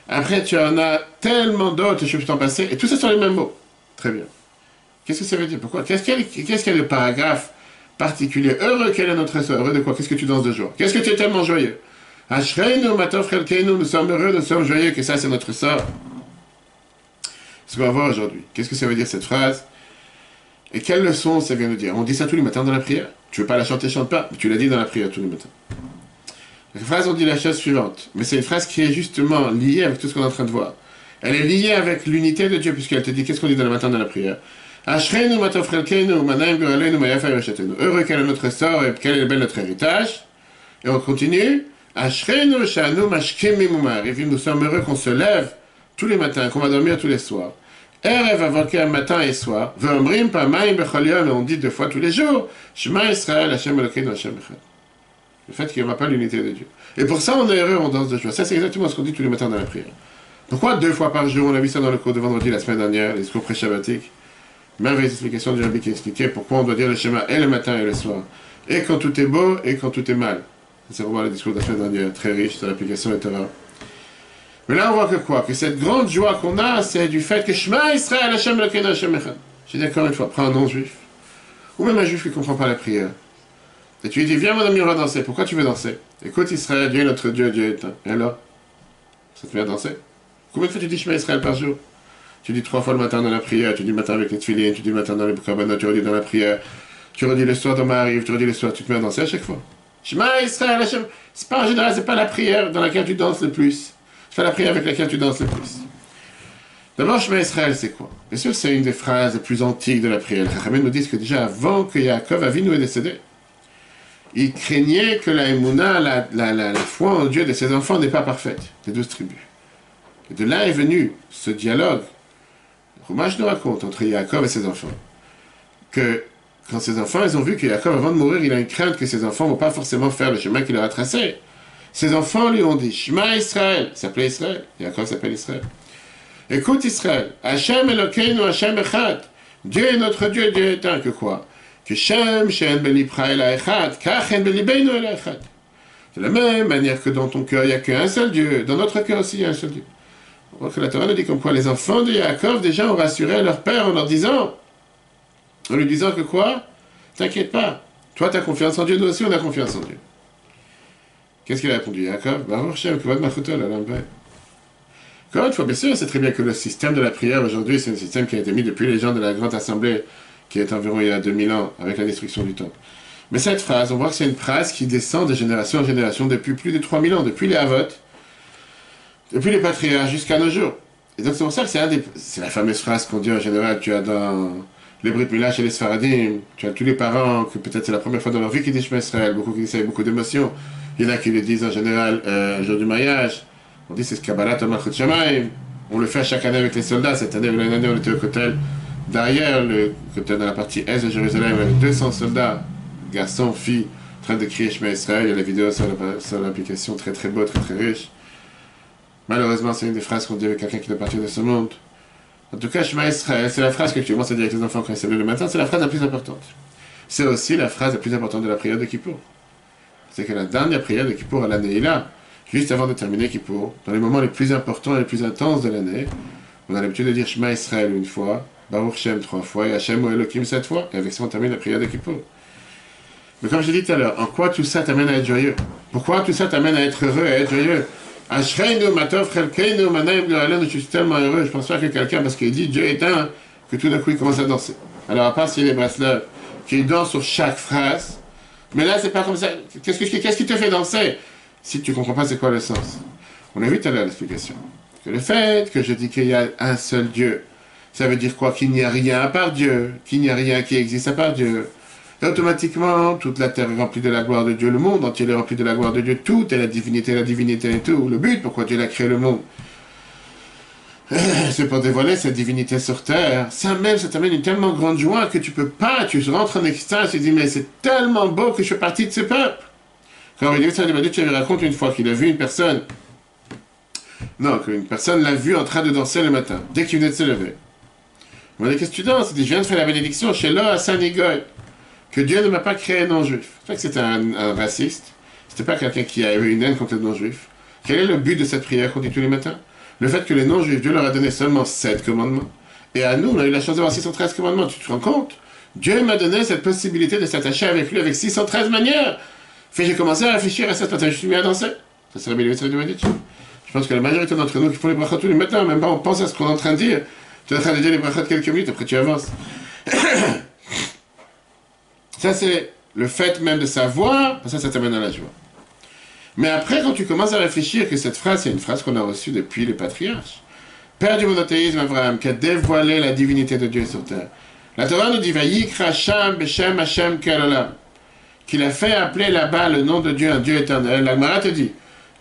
Après, tu en as tellement d'autres, je peux t'en passer, et tout ça sont les mêmes mots. Très bien. Qu'est-ce que ça veut dire? Pourquoi? Qu'est-ce qu'il y a de paragraphe particulier? Heureux, quel est notre sort? Heureux de quoi? Qu'est-ce que tu danses de joie? Qu'est-ce que tu es tellement joyeux? Ashreinu, Matov Chelkeinu, nous sommes heureux, nous sommes joyeux, que ça c'est notre sort. Ce qu'on va voir aujourd'hui. Qu'est-ce que ça veut dire cette phrase? Et quelle leçon ça vient nous dire? On dit ça tous les matins dans la prière. Tu veux pas la chanter, chante pas. Mais tu l'as dit dans la prière tous les matins. La phrase, on dit la chose suivante. Mais c'est une phrase qui est justement liée avec tout ce qu'on est en train de voir. Elle est liée avec l'unité de Dieu, puisqu'elle te dit, qu'est-ce qu'on dit dans le matin dans la prière? Ashreinu, Matov Chelkeinu, Manaim Goralenu, Mayafa Yerushatenu. Heureux quel est notre sort et quel est bel notre héritage. Et on continue. Ashreinu, Shanu, Mashkim, Mimumar. Nous sommes heureux qu'on se lève tous les matins, qu'on va dormir tous les soirs. Erev avoker matin et soir. Ve'omrim pa'mayim bechol yom, et on dit 2 fois tous les jours. Shema Israël, Hashem Elokeinu, Hashem Echad. Le fait qu'il n'y aura pas l'unité de Dieu. Et pour ça, on est heureux, on danse de joie. Ça, c'est exactement ce qu'on dit tous les matins dans la prière. Pourquoi 2 fois par jour? On a vu ça dans le cours de vendredi la semaine dernière, les discours pré-shabbatiques. Merveilleuse explication du Rabbi qui expliquait pourquoi on doit dire le schéma et le matin et le soir. Et quand tout est beau et quand tout est mal. C'est vraiment le discours de la semaine dernière, très riche sur l'application et Torah. Mais là, on voit que quoi? Que cette grande joie qu'on a, c'est du fait que Shema Israël, Hashem Elokeinu, Hashem Echad. J'ai dit encore une fois, prends un non-juif, ou même un juif qui ne comprend pas la prière. Et tu lui dis, viens mon ami, on va danser. Pourquoi tu veux danser? Écoute Israël, Dieu est notre Dieu, Dieu est un. Et alors? Ça te fait danser? Combien de fois tu dis Shema Israël par jour? Tu dis 3 fois le matin dans la prière, tu dis le matin avec les tefillin, tu dis le matin dans les korbanot, tu redis dans la prière, tu redis le soir dans Ma'ariv, tu redis le soir, tu te mets à danser à chaque fois. Shema Israël, Hashem. C'est pas en général, c'est pas la prière dans laquelle tu danses le plus. C'est pas la prière avec laquelle tu danses le plus. D'abord, Shema Israël, c'est quoi? Bien sûr, c'est une des phrases les plus antiques de la prière. Les Chachamim nous disent que déjà avant que Yaakov Avinu est décédé, il craignait que la Emouna, la foi en Dieu de ses enfants n'est pas parfaite, des 12 tribus. Et de là est venu ce dialogue, le Chumash nous raconte, entre Yaakov et ses enfants, que quand ses enfants, ils ont vu que Yaakov, avant de mourir, il a une crainte que ses enfants ne vont pas forcément faire le chemin qu'il leur a tracé. Ses enfants lui ont dit, Shema Israël, il s'appelait Israël, Yaakov s'appelle Israël. Écoute Israël, Hashem Elokeinu, Hashem Echad, Dieu est notre Dieu, Dieu est un, que quoi? Que Shem, Shem Belipra El Echad, Kachen Belibeinu El Echad. De la même manière que dans ton cœur, il n'y a qu'un seul Dieu, dans notre cœur aussi, il y a un seul Dieu. On voit que la Torah nous dit comme quoi les enfants de Yaakov déjà ont rassuré leur père en lui disant que quoi? T'inquiète pas, toi tu as confiance en Dieu, nous aussi on a confiance en Dieu. Qu'est-ce qu'il a répondu Yaakov? Encore une fois, bien sûr, c'est très bien que le système de la prière aujourd'hui, c'est un système qui a été mis depuis les gens de la Grande Assemblée, qui est environ il y a 2000 ans, avec la destruction du temple. Mais cette phrase, on voit que c'est une phrase qui descend de génération en génération depuis plus de 3000 ans, depuis les Havot, depuis les patriarches jusqu'à nos jours. Et donc c'est pour ça que c'est la fameuse phrase qu'on dit en général, tu as dans les Brit Mila chez les Sfaradim, tu as tous les parents, que peut-être c'est la première fois dans leur vie qu'ils disent Shema Israël, beaucoup qui disent avec beaucoup d'émotion. Il y en a qui le disent en général le jour du mariage. On dit c'est ce Kabbalat Malchut Shamayim. On le fait chaque année avec les soldats. Cette année, l'année dernière, on était au Kotel. Derrière le Kotel, dans la partie est de Jérusalem, avec 200 soldats, garçons, filles, en train de crier Shema Israël. Il y a la vidéo sur l'application, très très beau, très très riche. Malheureusement, c'est une des phrases qu'on dit avec quelqu'un qui doit partir de ce monde. En tout cas, Shema Israël, c'est la phrase que tu commences à dire avec les enfants quand ils s'éveillent le matin, c'est la phrase la plus importante. C'est aussi la phrase la plus importante de la prière de Kippour. C'est que la dernière prière de Kippour à l'année est là, juste avant de terminer Kippour, dans les moments les plus importants et les plus intenses de l'année, on a l'habitude de dire Shema Israël une fois, Baruch Shem 3 fois, et Hashem ou Elohim 7 fois, et avec ça on termine la prière de Kippour. Mais comme je l'ai dit tout à l'heure, en quoi tout ça t'amène à être joyeux? Pourquoi tout ça t'amène à être heureux, à être joyeux? Ashreinu matov chelkeinu manaim l'oralen, je suis tellement heureux, je pense pas que quelqu'un, parce qu'il dit Dieu est un, que tout d'un coup il commence à danser. Alors à part s'il y a les bracelets qui dansent sur chaque phrase, mais là c'est pas comme ça. Qu'est-ce qui te fait danser si tu comprends pas c'est quoi le sens? On a vu tout à l'heure l'explication. Que le fait que je dis qu'il y a un seul Dieu, ça veut dire quoi? Qu'il n'y a rien à part Dieu, qu'il n'y a rien qui existe à part Dieu. Et automatiquement, toute la terre est remplie de la gloire de Dieu, le monde entier est rempli de la gloire de Dieu, tout est la divinité et tout. Le but, pourquoi Dieu a créé le monde, c'est pour dévoiler cette divinité sur terre. Ça t'amène une tellement grande joie que tu peux pas, tu rentres en extase, tu dis, mais c'est tellement beau que je fais partie de ce peuple. Quand il dit, tu raconte une fois qu'il a vu une personne, non, qu'une personne l'a vu en train de danser le matin, dès qu'il venait de se lever. Il m'a dit, qu'est-ce que tu danses? Il dit, je viens de faire la bénédiction chez Lo à Saint-Nigoy. Que Dieu ne m'a pas créé un non-juif. C'est vrai que c'était un raciste. C'était pas quelqu'un qui avait une haine contre les non-juifs. Quel est le but de cette prière qu'on dit tous les matins? Le fait que les non-juifs, Dieu leur a donné seulement 7 commandements. Et à nous, on a eu la chance d'avoir 613 commandements. Tu te rends compte? Dieu m'a donné cette possibilité de s'attacher avec lui avec 613 manières. Fait j'ai commencé à réfléchir à ça ce matin. Je suis mis à danser. Ça serait bien de me dire. Je pense que la majorité d'entre nous qui font les brachot tous les matins, même pas on pense à ce qu'on est en train de dire. Tu es en train de dire les brachot quelques minutes, après tu avances. Ça, c'est le fait même de savoir, ça t'amène à la joie. Mais après, quand tu commences à réfléchir que cette phrase, c'est une phrase qu'on a reçue depuis les patriarches. Père du monothéisme, Abraham, qui a dévoilé la divinité de Dieu sur terre. La Torah nous dit, Vayikra Sham Beshem Hashem Kelolam, qu'il a fait appeler là-bas le nom de Dieu, un Dieu éternel. La Gemara te dit,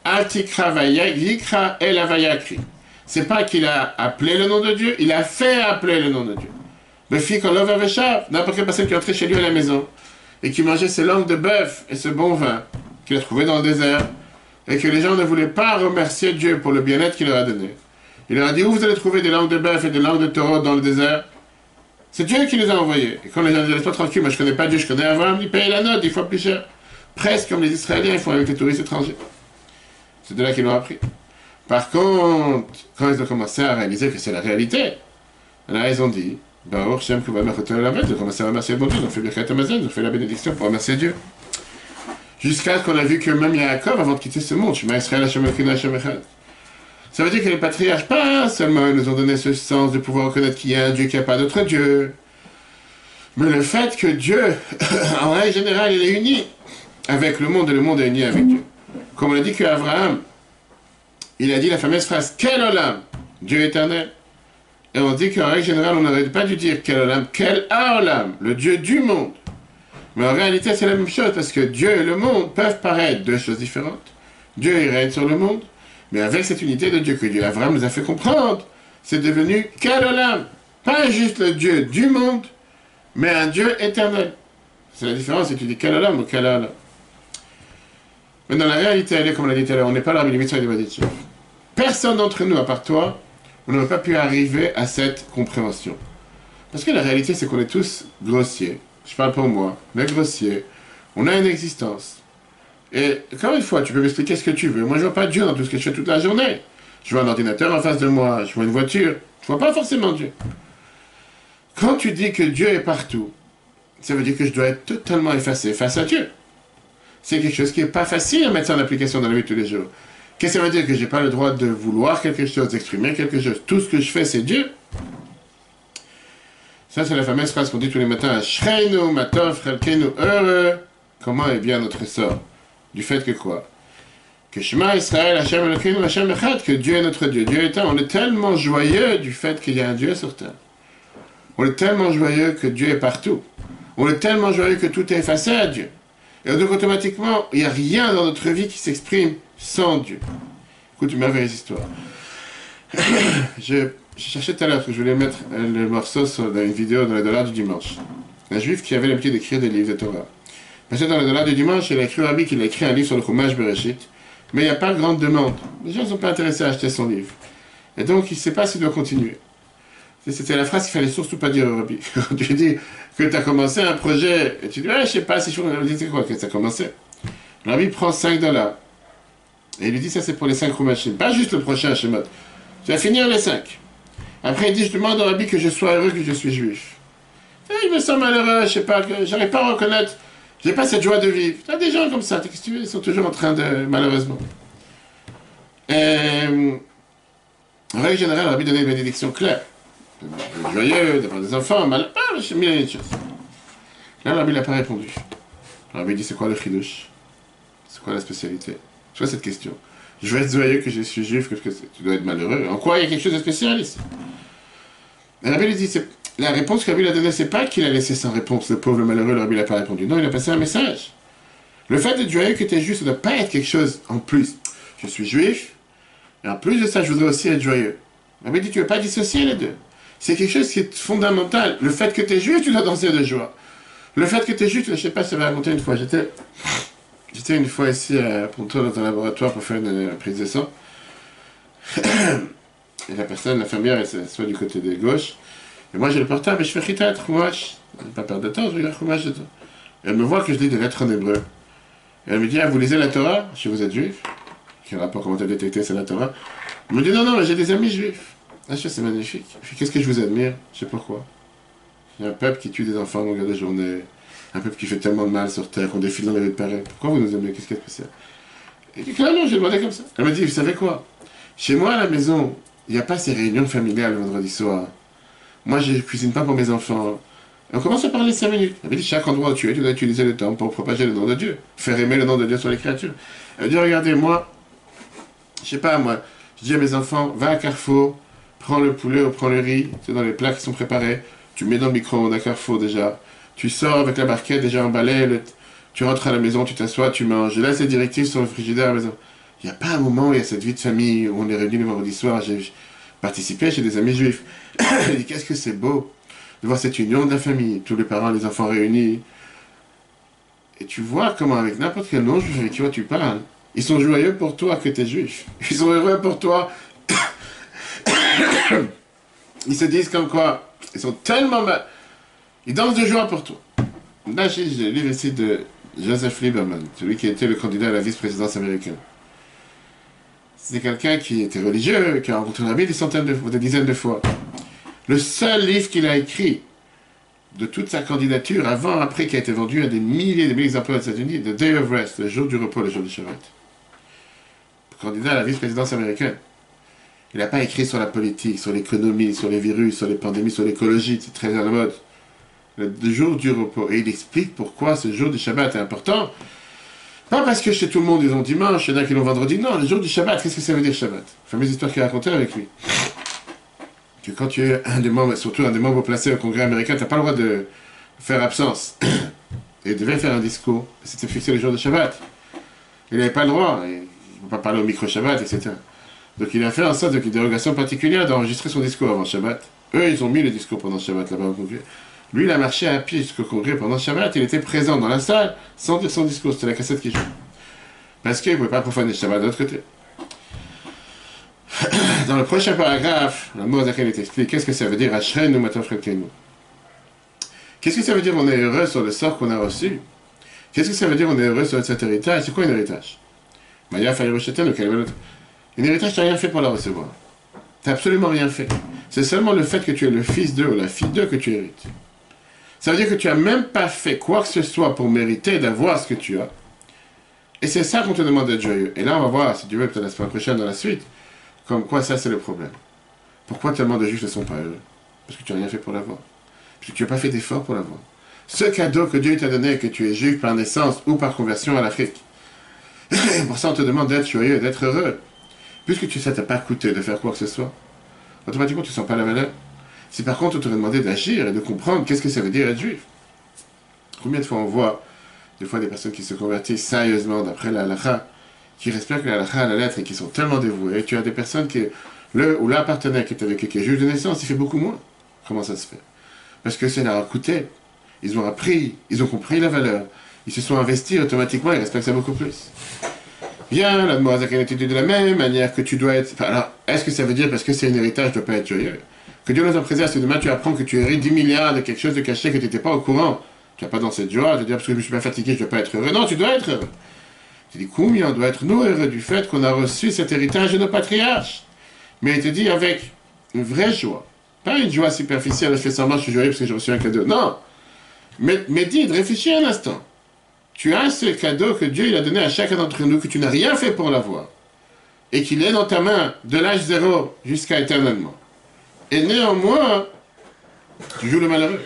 Altikra Vayikra El Vayakri. C'est pas qu'il a appelé le nom de Dieu, il a fait appeler le nom de Dieu. N'importe quelle personne qui est entrée chez lui à la maison et qui mangeait ses langues de bœuf et ce bon vin qu'il a trouvé dans le désert et que les gens ne voulaient pas remercier Dieu pour le bien-être qu'il leur a donné. Il leur a dit, où vous allez trouver des langues de bœuf et des langues de taureau dans le désert? C'est Dieu qui les a envoyés. Et quand les gens disent, laisse-moi tranquille, moi je connais pas Dieu, je connais Abraham, il paye la note 10 fois plus cher. Presque comme les Israéliens font avec les touristes étrangers. C'est de là qu'ils l'ont appris. Par contre, quand ils ont commencé à réaliser que c'est la réalité, là ils ont dit, Baruch Shem Kuva Mechotel Lavet, ils ont commencé à remercier bon Dieu, ils ont fait Birkat Hamazon, ils ont fait la bénédiction pour remercier Dieu. Jusqu'à ce qu'on a vu que même Yaakov, avant de quitter ce monde, Shema Israël Hashem Elokeinu Hashem Echad. Ça veut dire que les patriarches, pas seulement ils nous ont donné ce sens de pouvoir reconnaître qu'il y a un Dieu, qu'il n'y a pas d'autre Dieu, mais le fait que Dieu, en règle générale, il est uni avec le monde et le monde est uni avec Dieu. Comme on a dit qu'Abraham, il a dit la fameuse phrase Quel olam, Dieu éternel. Et on dit qu'en règle générale, on n'aurait pas dû dire Quel olam, Quel haolam, le Dieu du monde. Mais en réalité, c'est la même chose, parce que Dieu et le monde peuvent paraître deux choses différentes. Dieu, il règne sur le monde, mais avec cette unité de Dieu que Dieu Abraham nous a fait comprendre, c'est devenu Quel olam, pas juste le Dieu du monde, mais un Dieu éternel. C'est la différence si tu dis Quel olam ou Quel haolam. Mais dans la réalité, elle est comme on l'a dit tout à l'heure, on n'est pas l'armée limite sur les Vaditch. Personne d'entre nous, à part toi, on n'aurait pas pu arriver à cette compréhension. Parce que la réalité, c'est qu'on est tous grossiers. Je parle pour moi, on est grossiers. On a une existence. Et encore une fois, tu peux m'expliquer ce que tu veux. Moi, je ne vois pas Dieu dans tout ce que je fais toute la journée. Je vois un ordinateur en face de moi, je vois une voiture. Je ne vois pas forcément Dieu. Quand tu dis que Dieu est partout, ça veut dire que je dois être totalement effacé face à Dieu. C'est quelque chose qui n'est pas facile à mettre ça en application dans la vie de tous les jours. Qu'est-ce que ça veut dire? Que j'ai pas le droit de vouloir quelque chose, d'exprimer quelque chose. Tout ce que je fais, c'est Dieu. Ça, c'est la fameuse phrase qu'on dit tous les matins. Ashreinu, matov, chelkenu, heureux. Comment est bien notre sort? Du fait que quoi? Que Shema Israël, Hashem Elokeinu, Hashem Echad, que Dieu est notre Dieu. Dieu est un. On est tellement joyeux du fait qu'il y a un Dieu sur terre. On est tellement joyeux que Dieu est partout. On est tellement joyeux que tout est effacé à Dieu. Et donc automatiquement, il n'y a rien dans notre vie qui s'exprime sans Dieu. Écoute, une merveilleuse histoire. Je cherchais tout à l'heure que je voulais mettre le morceau dans une vidéo dans le dollar du dimanche. Un juif qui avait l'habitude d'écrire des livres de Torah. Parce que dans le dollar du dimanche, il a écrit au Rabbi qu'il a écrit un livre sur le Chumash Bereshit. Mais il n'y a pas de grande demande. Les gens ne sont pas intéressés à acheter son livre. Et donc, il ne sait pas s'il doit continuer. C'était la phrase qu'il fallait surtout pas dire au Rabbi. Quand tu dis que tu as commencé un projet, et tu dis, ouais, je sais pas si je dis, c'est quoi que ça a commencé? Le Rabbi prend $5. Et il lui dit, ça c'est pour les 5 Chumashim. Pas juste le prochain Shemot. Tu vas finir les 5. Après, il dit, je demande au Rabbi que je sois heureux que je suis juif. Et il me sent malheureux, je sais pas, que j'arrive pas à reconnaître. J'ai pas cette joie de vivre. Tu as des gens comme ça, qu'est-ce que tu veux, ils sont toujours en train de, malheureusement. En règle générale, le Rabbi donnait une bénédiction claire. D'être joyeux, d'avoir des enfants, mal. Ah, j'ai mis une chose. Là, le Rabbi n'a pas répondu. Le Rabbi dit, c'est quoi le chidouche? C'est quoi la spécialité? Je vois cette question. Je veux être joyeux que je suis juif, que tu dois être malheureux. En quoi il y a quelque chose de spécial ici? Et le Rabbi lui dit, la réponse que le Rabbi a donnée, c'est pas qu'il a laissé sans réponse, le pauvre, le malheureux, le Rabbi n'a pas répondu. Non, il a passé un message. Le fait d'être joyeux que tu es juif, ça ne doit pas être quelque chose en plus. Je suis juif, et en plus de ça, je voudrais aussi être joyeux. Le Rabbi dit, tu ne veux pas dissocier les deux. C'est quelque chose qui est fondamental. Le fait que tu es juif, tu dois danser de joie. Le fait que tu es juif, je ne sais pas si ça va raconter une fois. J'étais une fois ici à Ponto dans un laboratoire pour faire une prise de sang. Et la personne, l'infirmière, elle s'assoit du côté de gauche. Et moi j'ai le portable et je fais Chitat, Chumash. Je n'ai pas perdre de temps, je regarde Chumash de temps. Et elle me voit que je lis des lettres en hébreu. Et elle me dit, ah, vous lisez la Torah? Je dis, vous êtes juif? Quel rapport, comment tu as détecté, c'est la Torah? Elle me dit, non, mais j'ai des amis juifs. Ah, je dis, c'est magnifique. Je dis, qu'est-ce que je vous admire? Je sais pourquoi. Il y a un peuple qui tue des enfants à longueur de journée. Un peuple qui fait tellement de mal sur terre, qu'on défile dans les rues de Paris. Pourquoi vous nous aimez? Qu'est-ce qu'il y a de spécial? Et je dis, clairement, j'ai demandé comme ça. Elle me dit, vous savez quoi? Chez moi, à la maison, il n'y a pas ces réunions familiales le vendredi soir. Moi, je ne cuisine pas pour mes enfants. Et on commence à parler 5 minutes. Elle me dit, chaque endroit où tu es, tu dois utiliser le temps pour propager le nom de Dieu. Faire aimer le nom de Dieu sur les créatures. Elle me dit, regardez, moi, je sais pas, moi, je dis à mes enfants, va à Carrefour, prends le poulet ou prends le riz, c'est dans les plats qui sont préparés, tu mets dans le micro-ondes à Carrefour déjà, tu sors avec la barquette déjà emballée, tu rentres à la maison, tu t'assois, tu manges. Je laisse les directives sur le frigidaire à la maison. Il n'y a pas un moment où il y a cette vie de famille où on est réunis le vendredi soir. J'ai participé chez des amis juifs. Je dis, qu'est-ce que c'est beau de voir cette union de la famille, tous les parents, les enfants réunis. Et tu vois comment avec n'importe quel non-juif avec qui tu parles, ils sont joyeux pour toi que tu es juif. Ils sont heureux pour toi. Ils se disent comme quoi, ils sont tellement mal. Ils dansent de joie pour toi. Là, j'ai le livre ici de Joseph Lieberman, celui qui était le candidat à la vice-présidence américaine. C'est quelqu'un qui était religieux, qui a rencontré le Rabbi des centaines de fois, des dizaines de fois. Le seul livre qu'il a écrit de toute sa candidature, avant, après, qui a été vendu à des milliers d'exemplaires aux États-Unis, The Day of Rest, le jour du repos, le jour du Shabbat. Candidat à la vice-présidence américaine. Il n'a pas écrit sur la politique, sur l'économie, sur les virus, sur les pandémies, sur l'écologie, c'est très à la mode. Le jour du repos. Et il explique pourquoi ce jour du Shabbat est important. Pas parce que chez tout le monde ils ont dimanche, il y en a qui l'ont vendredi. Non, le jour du Shabbat, qu'est-ce que ça veut dire Shabbat? La fameuse histoire qu'il a racontée avec lui. Que quand tu es un des membres, surtout un des membres placés au Congrès américain, tu n'as pas le droit de faire absence. Et il devait faire un discours. C'était fixé le jour de Shabbat. Il n'avait pas le droit. Il ne peut pas parler au micro-Shabbat, etc. Donc il a fait en sorte, avec une dérogation particulière, d'enregistrer son discours avant Shabbat. Eux, ils ont mis le discours pendant Shabbat là-bas au Congrès. Lui, il a marché à pied jusqu'au Congrès pendant Shabbat. Il était présent dans la salle sans dire son discours. C'était la cassette qui joue. Parce qu'il ne pouvait pas profaner Shabbat de l'autre côté. Dans le prochain paragraphe, le mot Zakel t'explique qu'est-ce que ça veut dire Ashreinu matov chelkenu. Qu'est-ce que ça veut dire on est heureux sur le sort qu'on a reçu? Qu'est-ce que ça veut dire on est heureux sur cet héritage? C'est quoi un héritage? Maya Fayroshetan ou quel autre? Un héritage, tu n'as rien fait pour la recevoir. Tu n'as absolument rien fait. C'est seulement le fait que tu es le fils d'eux ou la fille d'eux que tu hérites. Ça veut dire que tu n'as même pas fait quoi que ce soit pour mériter d'avoir ce que tu as. Et c'est ça qu'on te demande d'être joyeux. Et là, on va voir, si tu veux, peut-être la semaine prochaine, dans la suite, comme quoi ça, c'est le problème. Pourquoi tellement de juifs ne sont pas heureux? Parce que tu n'as rien fait pour l'avoir. Parce que tu n'as pas fait d'effort pour l'avoir. Ce cadeau que Dieu t'a donné, que tu es juif par naissance ou par conversion à l'Afrique, pour ça, on te demande d'être joyeux, d'être heureux. Puisque ça ne t'a pas coûté de faire quoi que ce soit, automatiquement, tu ne sens pas la valeur. Si par contre, on t'aurait demandé d'agir et de comprendre qu'est-ce que ça veut dire être juif. Combien de fois on voit des fois des personnes qui se convertissent sérieusement d'après la halakha, qui respectent la halakha à la lettre et qui sont tellement dévouées. Et tu as des personnes qui, le ou la partenaire qui est avec eux, qui est juif de naissance, il fait beaucoup moins. Comment ça se fait? Parce que ça leur a coûté. Ils ont appris, ils ont compris la valeur. Ils se sont investis automatiquement, ils respectent ça beaucoup plus. Bien, la Moazaka est de la même manière que tu dois être... Enfin, alors, est-ce que ça veut dire parce que c'est un héritage, tu ne dois pas être joyeux? Que Dieu nous en préserve, si demain tu apprends que tu hérites 10 milliards de quelque chose de caché que tu n'étais pas au courant, tu n'as pas dans cette joie, de dire parce que je ne suis pas fatigué, je ne dois pas être heureux. Non, tu dois être heureux. Tu dis combien on doit être nous heureux du fait qu'on a reçu cet héritage de nos patriarches. Mais il te dit avec une vraie joie. Pas une joie superficielle, je fais semblant, je suis joyeux parce que j'ai reçu un cadeau. Non. Mais dis, réfléchis un instant. Tu as ce cadeau que Dieu il a donné à chacun d'entre nous, que tu n'as rien fait pour l'avoir. Et qu'il est dans ta main de l'âge zéro jusqu'à éternellement. Et néanmoins, tu joues le malheureux.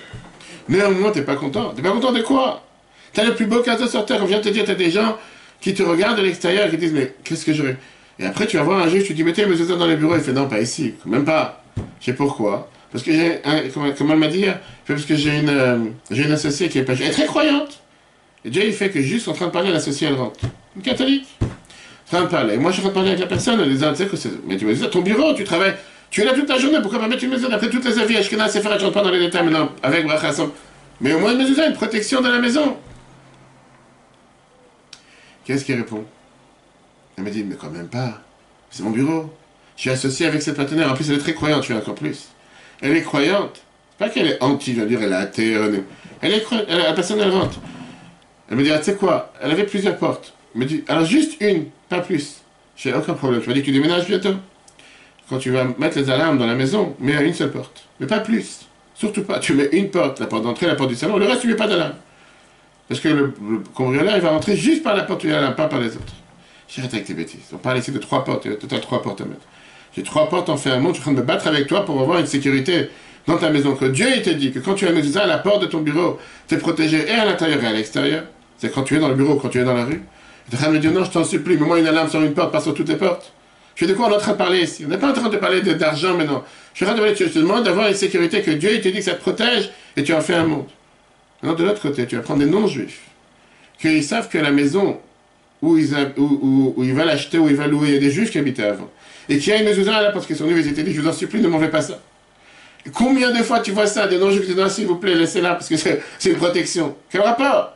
Néanmoins, tu n'es pas content. Tu n'es pas content de quoi? Tu as le plus beau cadeau sur terre. On vient te dire, tu as des gens qui te regardent de l'extérieur et qui disent, mais qu'est-ce que j'aurais? Et après, tu vas voir un juge, tu dis, mettez mes dans les bureaux. Il fait, non, pas ici. Même pas. Je sais pourquoi. Parce que j'ai, comment elle m'a dit hier? Parce que j'ai une associée qui est pas juive. Elle est très croyante. Et Dieu, il fait que juste en train de parler, l'associée, elle rentre. Une catholique. En train de parler. Et moi, je suis en train de parler avec la personne, elle disant, tu sais que c'est. Mais tu me dis, à ton bureau, tu travailles. Tu es là toute la journée, pourquoi pas mettre une maison? Après toutes les avis, Ashkenaz, Sephara, je rentre pas dans les détails maintenant, avec Bracha Hassan. Mais au moins une maison, une protection dans la maison. Qu'est-ce qu'il répond? Elle me dit, mais quand même pas. C'est mon bureau. Je suis associé avec cette partenaire. En plus, elle est très croyante, je suis encore plus. Elle est croyante. C'est pas qu'elle est anti, je veux dire, elle est athée. Elle est croyante. La personne, elle rentre. Elle me dit, ah, tu sais quoi? Elle avait plusieurs portes. Elle me dit, alors juste une, pas plus. J'ai aucun problème. Je me dis, tu déménages bientôt? Quand tu vas mettre les alarmes dans la maison, mets à une seule porte. Mais pas plus. Surtout pas. Tu mets une porte, la porte d'entrée, la porte du salon. Le reste, tu mets pas d'alarme. Parce que le cambrioleur, il va rentrer juste par la porte où il y a l'alarme, pas par les autres. J'arrête avec tes bêtises. On parle ici de 3 portes. Il y a total 3 portes à mettre. J'ai 3 portes en fait un monde. Je suis en train de me battre avec toi pour avoir une sécurité dans ta maison. Que Dieu, il te dit que quand tu as mis ça à la porte de ton bureau, tu es protégé et à l'intérieur et à l'extérieur. C'est quand tu es dans le bureau ou quand tu es dans la rue. Tu es en train de me dire, non, je t'en supplie, mais moi, une alarme sur une porte, pas sur toutes les portes. Je sais de quoi on est en train de parler ici. On n'est pas en train de parler d'argent maintenant. Je suis en train de parler, je te demande d'avoir une sécurité que Dieu il te dit que ça te protège et tu en fais un monde. Maintenant, de l'autre côté, tu vas prendre des non-juifs, qu'ils savent que la maison où ils veulent acheter, où ils veulent louer, il y a des juifs qui habitaient avant. Et qui a une maison là parce qu'ils sont venus, ils étaient dit, je vous en supplie, ne m'en faites pas ça. Et combien de fois tu vois ça, des non-juifs qui disent, non, s'il vous plaît, laissez-la, parce que c'est une protection. Quel rapport?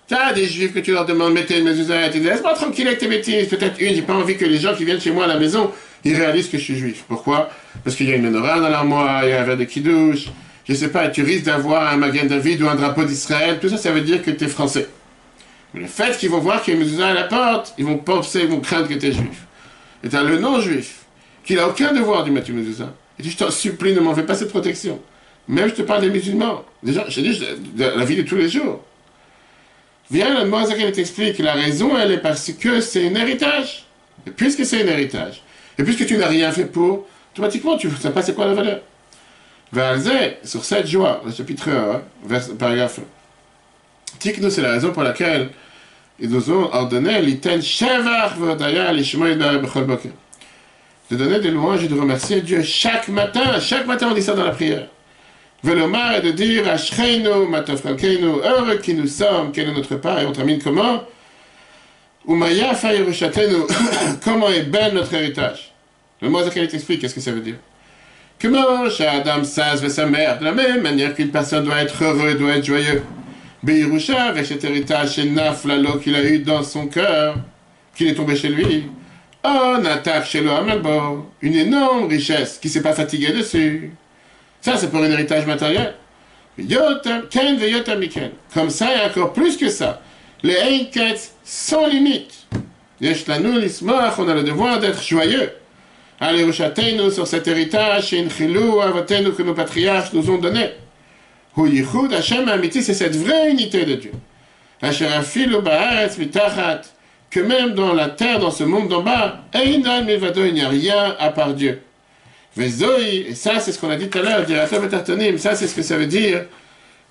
T'as des juifs que tu leur demandes, mettez une mezuzah, et tu dis, laisse-moi tranquille avec tes bêtises, peut-être une, j'ai pas envie que les gens qui viennent chez moi à la maison, ils réalisent que je suis juif. Pourquoi? Parce qu'il y a une menorah dans l'armoire, il y a un verre de kidouche, je sais pas, et tu risques d'avoir un Magen David ou un drapeau d'Israël, tout ça, ça veut dire que tu es français. Mais le fait qu'ils vont voir qu'il y a une mezuzah à la porte, ils vont penser, ils vont craindre que tu es juif. Et t'as le non-juif, qui n'a aucun devoir de mettre une mezuzah. Et tu dis, je t'en supplie, ne m'en fais pas cette protection. Même je te parle des musulmans. Des gens, je te dis, de la vie de tous les jours. Viens, le Moazaka t'explique, la raison, elle est parce que c'est un héritage. Et puisque c'est un héritage, et puisque tu n'as rien fait pour, automatiquement, tu ne sais pas c'est quoi la valeur. Valzé, sur cette joie, le chapitre 1, paragraphe 1. Tiknou, c'est la raison pour laquelle ils nous ont ordonné, l'iten shevach v'odaya l'ishma yidbar b'chol boker. De donner des louanges et de remercier Dieu chaque matin on dit ça dans la prière. Velomar est de dire Ashreinu, Matov Kalkeinu, heureux qui nous sommes, quel est notre part, et on termine comment? Umaya Fayrushatenu, comment est belle notre héritage. Le mot Zacharie t'explique, qu'est-ce que ça veut dire? Comment, chez Adam Saz et sa mère, de la même manière qu'une personne doit être heureux, doit être joyeux. Beirusha, avec cet héritage chez Naflalo qu'il a eu dans son cœur, qu'il est tombé chez lui. Oh, Nataf chez Amalbo, une énorme richesse qui ne s'est pas fatigué dessus. Ça, c'est pour un héritage matériel. Comme ça, et encore plus que ça. Les Einkets sans limite. On a le devoir d'être joyeux. Allez, sur cet héritage, chez Inchilou, Avotenu, que nos patriarches nous ont donné. C'est cette vraie unité de Dieu. que même dans la terre, dans ce monde d'en bas, il n'y a rien à part Dieu. Et ça c'est ce qu'on a dit tout à l'heure, ça c'est ce que ça veut dire,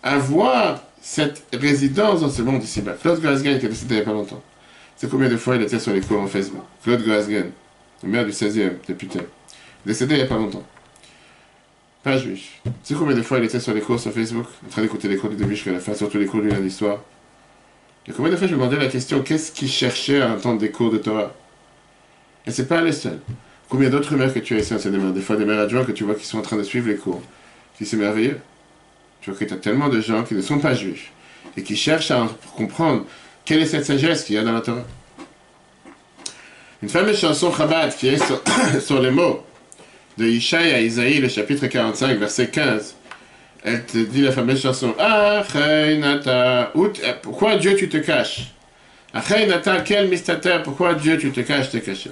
avoir cette résidence dans ce monde ici-bas. Claude Grasgen qui est décédé il n'y a pas longtemps. C'est combien de fois il était sur les cours en Facebook? Claude Grasgen, le maire du 16e, député. Décédé il n'y a pas longtemps. Pas juif. C'est combien de fois il était sur les cours sur Facebook, en train d'écouter les cours du début jusqu'à la fin, surtout les cours du lundi soir. Et combien de fois je me demandais la question, qu'est-ce qu'il cherchait à entendre des cours de Torah? Et c'est pas les seuls. Combien d'autres mères que tu as ici en Seine-et-Marne? Des fois des mères adjoints que tu vois qui sont en train de suivre les cours. Qui c'est merveilleux. Tu vois que tu as tellement de gens qui ne sont pas juifs et qui cherchent à comprendre quelle est cette sagesse qu'il y a dans la Torah. Une fameuse chanson Chabad qui est sur les mots de Ishaï à Isaïe, le chapitre 45, verset 15. Elle te dit la fameuse chanson Achaynata, pourquoi Dieu tu te caches? Achaynata, quel mystère, pourquoi Dieu tu te caches, t'es caché?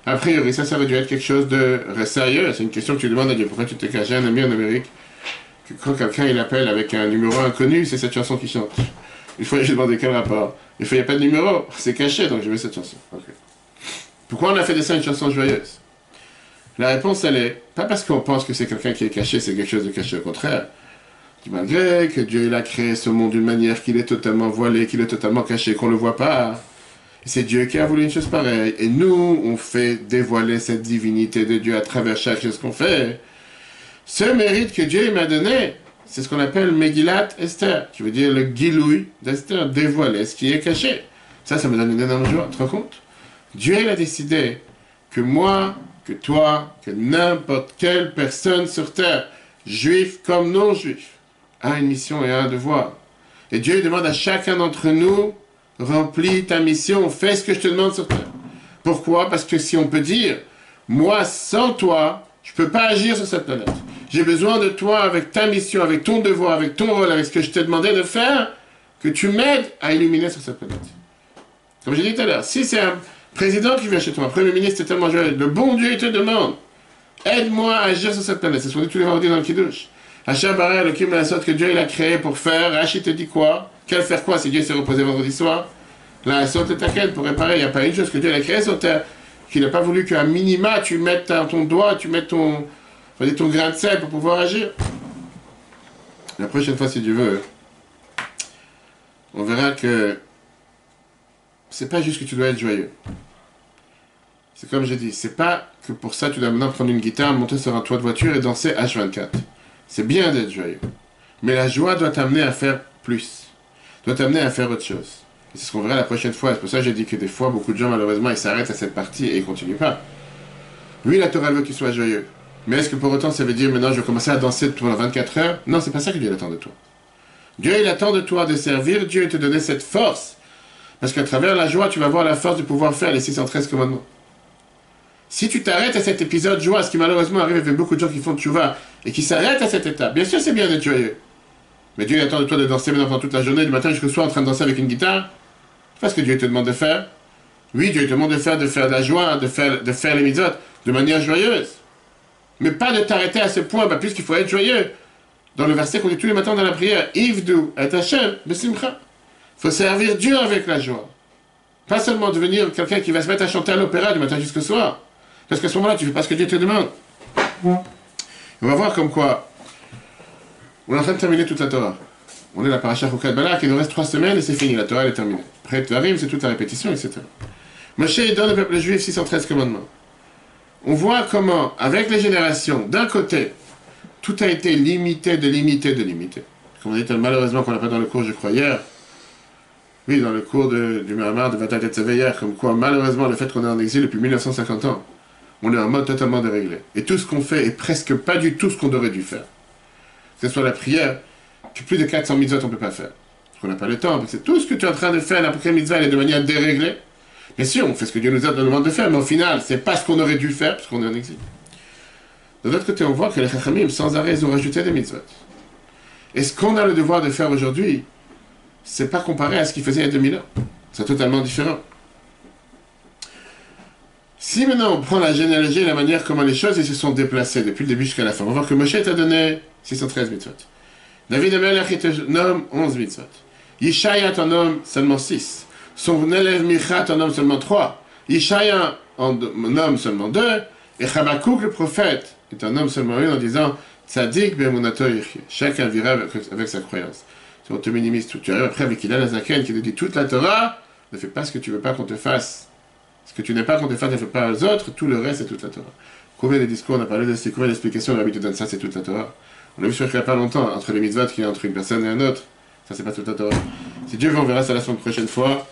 A priori, ça aurait dû être quelque chose de sérieux. C'est une question que tu demandes à Dieu. Pourquoi tu te caches? J'ai un ami en Amérique, que quand quelqu'un il appelle avec un numéro inconnu, c'est cette chanson qui chante. Une fois, j'ai demandé quel rapport. Il fait, il n'y a pas de numéro, c'est caché, donc je mets cette chanson. Okay. Pourquoi on a fait de ça une chanson joyeuse? La réponse, elle est, pas parce qu'on pense que c'est quelqu'un qui est caché, c'est quelque chose de caché, au contraire. Malgré que Dieu il a créé ce monde d'une manière qu'il est totalement voilé, qu'il est totalement caché, qu'on ne le voit pas. C'est Dieu qui a voulu une chose pareille. Et nous, on fait dévoiler cette divinité de Dieu à travers chaque chose qu'on fait. Ce mérite que Dieu m'a donné, c'est ce qu'on appelle Megillat Esther, qui veut dire le Giloui d'Esther, dévoiler ce qui est caché. Ça me donne une énorme joie, tu te rends compte? Dieu il a décidé que moi, que toi, que n'importe quelle personne sur terre, juif comme non-juif, a une mission et un devoir. Et Dieu demande à chacun d'entre nous, remplis ta mission, fais ce que je te demande sur terre. Pourquoi? Parce que si on peut dire, moi sans toi, je ne peux pas agir sur cette planète. J'ai besoin de toi avec ta mission, avec ton devoir, avec ton rôle, avec ce que je t'ai demandé de faire, que tu m'aides à illuminer sur cette planète. Comme j'ai dit tout à l'heure, si c'est un président qui vient chez toi, un premier ministre, c'est tellement joyeux, le bon Dieu il te demande, aide-moi à agir sur cette planète. C'est ce qu'on dit tous les vendredis dans le Kiddush. Hacham Baré, le Kim la sorte que Dieu il a créé pour faire, Rachid te dit quoi? Quel faire quoi si Dieu s'est reposé vendredi soir? La sorte est taquette pour réparer, il n'y a pas une chose que Dieu a créé sur terre, qu'il n'a pas voulu qu'à minima tu mettes ton doigt, tu mettes ton grain de sel pour pouvoir agir. La prochaine fois, si Dieu veut, on verra que c'est pas juste que tu dois être joyeux. C'est comme j'ai dit, c'est pas que pour ça tu dois maintenant prendre une guitare, monter sur un toit de voiture et danser H24. C'est bien d'être joyeux. Mais la joie doit t'amener à faire plus. Doit t'amener à faire autre chose. Et c'est ce qu'on verra la prochaine fois. C'est pour ça que j'ai dit que des fois, beaucoup de gens, malheureusement, ils s'arrêtent à cette partie et ils ne continuent pas. Oui, la Torah veut que tu sois joyeux. Mais est-ce que pour autant ça veut dire maintenant je vais commencer à danser pendant 24 heures? Non, c'est pas ça que Dieu attend de toi. Dieu, il attend de toi de servir Dieu et te donner cette force. Parce qu'à travers la joie, tu vas avoir la force de pouvoir faire les 613 commandements. Si tu t'arrêtes à cet épisode joie, ce qui malheureusement arrive avec beaucoup de gens qui font tchouva et qui s'arrêtent à cette étape, bien sûr c'est bien d'être joyeux. Mais Dieu attend de toi de danser maintenant pendant toute la journée, du matin jusqu'au soir en train de danser avec une guitare. Fais ce que Dieu te demande de faire. Oui, Dieu te demande de faire de la joie, de faire les mitzvot de manière joyeuse. Mais pas de t'arrêter à ce point, puisqu'il faut être joyeux. Dans le verset qu'on dit tous les matins dans la prière, Ivdu et Hashem, besimcha. Il faut servir Dieu avec la joie. Pas seulement devenir quelqu'un qui va se mettre à chanter à l'opéra du matin jusqu'au soir. Parce qu'à ce moment-là, tu ne fais pas ce que Dieu te demande. On va voir comme quoi. On est en train de terminer toute la Torah. On est la paracha Chukat Balak, il nous reste 3 semaines et c'est fini, la Torah elle est terminée. Après Tvarim, c'est toute la répétition, etc. Moshe donne au peuple juif 613 commandements. On voit comment, avec les générations, d'un côté, tout a été limité, de limité, de limité. Comme on dit malheureusement qu'on n'a pas dans le cours, je crois, hier. Oui, dans le cours du Mahamar de Vatat et Tzaveyer, comme quoi, malheureusement, le fait qu'on est en exil depuis 1950 ans, on est en mode totalement déréglé. Et tout ce qu'on fait est presque pas du tout ce qu'on aurait dû faire. Que ce soit la prière, que plus de 400 mitzvot on ne peut pas faire. Parce qu'on n'a pas le temps, parce que tout ce que tu es en train de faire, n'importe quelle mitzvah, elle est de manière déréglée. Bien sûr, on fait ce que Dieu nous a demandé de faire, mais au final, c'est pas ce qu'on aurait dû faire, parce qu'on est en exil. De l'autre côté, on voit que les Chachamim, sans arrêt, ils ont rajouté des mitzvot. Et ce qu'on a le devoir de faire aujourd'hui, c'est pas comparé à ce qu'ils faisaient il y a 2000 ans. C'est totalement différent. Si maintenant on prend la généalogie et la manière comment les choses se sont déplacées depuis le début jusqu'à la fin, on va voir que Moshe t'a donné 613 mitzvot. David Amelech, il te nomme 11 mitzvot. Yishaya t'en nomme seulement 6. Son élève Michat en nomme seulement 3. Ishaïa en nomme seulement 2. Et Habakkuk, le prophète, est un homme seulement 1 en disant Tzadik be'emunato yichyeh. Chacun vivra avec sa croyance. Si on te minimise tout, tu arrives après avec Hillel Azaken qui te dit toute la Torah, ne fais pas ce que tu veux pas qu'on te fasse. Ce que tu n'es pas qu'on te fasse, ne fais pas aux autres, tout le reste c'est toute la Torah. Combien de discours on a parlé de ces combien d'explications, le rabbi te donne ça, c'est toute la Torah. On a vu sur il n'y a pas longtemps, entre les mitzvot qu'il y a entre une personne et un autre, ça c'est pas toute la Torah. Si Dieu veut, on verra ça la semaine prochaine fois.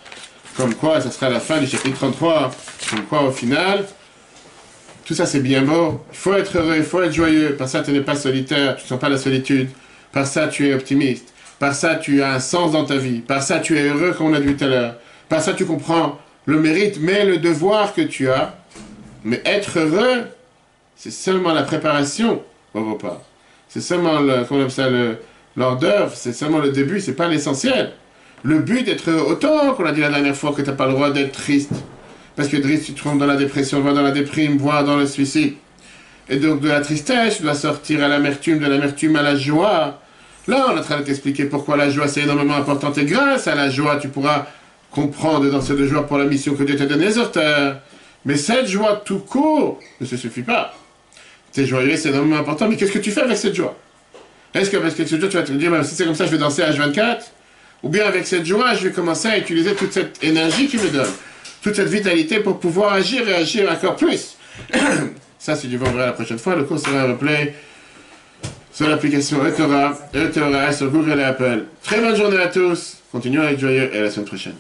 Comme quoi, ça sera la fin du chapitre 33. Comme quoi, au final, tout ça c'est bien beau. Il faut être heureux, il faut être joyeux. Par ça, tu n'es pas solitaire, tu ne sens pas la solitude. Par ça, tu es optimiste. Par ça, tu as un sens dans ta vie. Par ça, tu es heureux, comme on a dit tout à l'heure. Par ça, tu comprends le mérite, mais le devoir que tu as. Mais être heureux, c'est seulement la préparation au repas. C'est seulement l'hors d'œuvre, c'est seulement le début, c'est pas l'essentiel. Le but d'être autant qu'on a dit la dernière fois que tu n'as pas le droit d'être triste. Parce que triste, tu te trompes dans la dépression, voire dans la déprime, voire dans le suicide. Et donc de la tristesse, tu dois sortir à l'amertume, de l'amertume à la joie. Là, on est en train de t'expliquer pourquoi la joie c'est énormément importante. Et grâce à la joie, tu pourras comprendre dans cette joie pour la mission que Dieu t'a donnée sur terre. Mais cette joie tout court ne se suffit pas. T'es joyeux, c'est énormément important, mais qu'est-ce que tu fais avec cette joie? Est-ce qu'avec cette joie, tu vas te dire, si c'est comme ça, je vais danser H24? Ou bien avec cette joie, je vais commencer à utiliser toute cette énergie qu'il me donne, toute cette vitalité pour pouvoir agir et agir encore plus. Ça, si Dieu veut, on verra la prochaine fois. Le cours sera un replay sur l'application eTorah sur Google et Apple. Très bonne journée à tous. Continuons à être joyeux et à la semaine prochaine.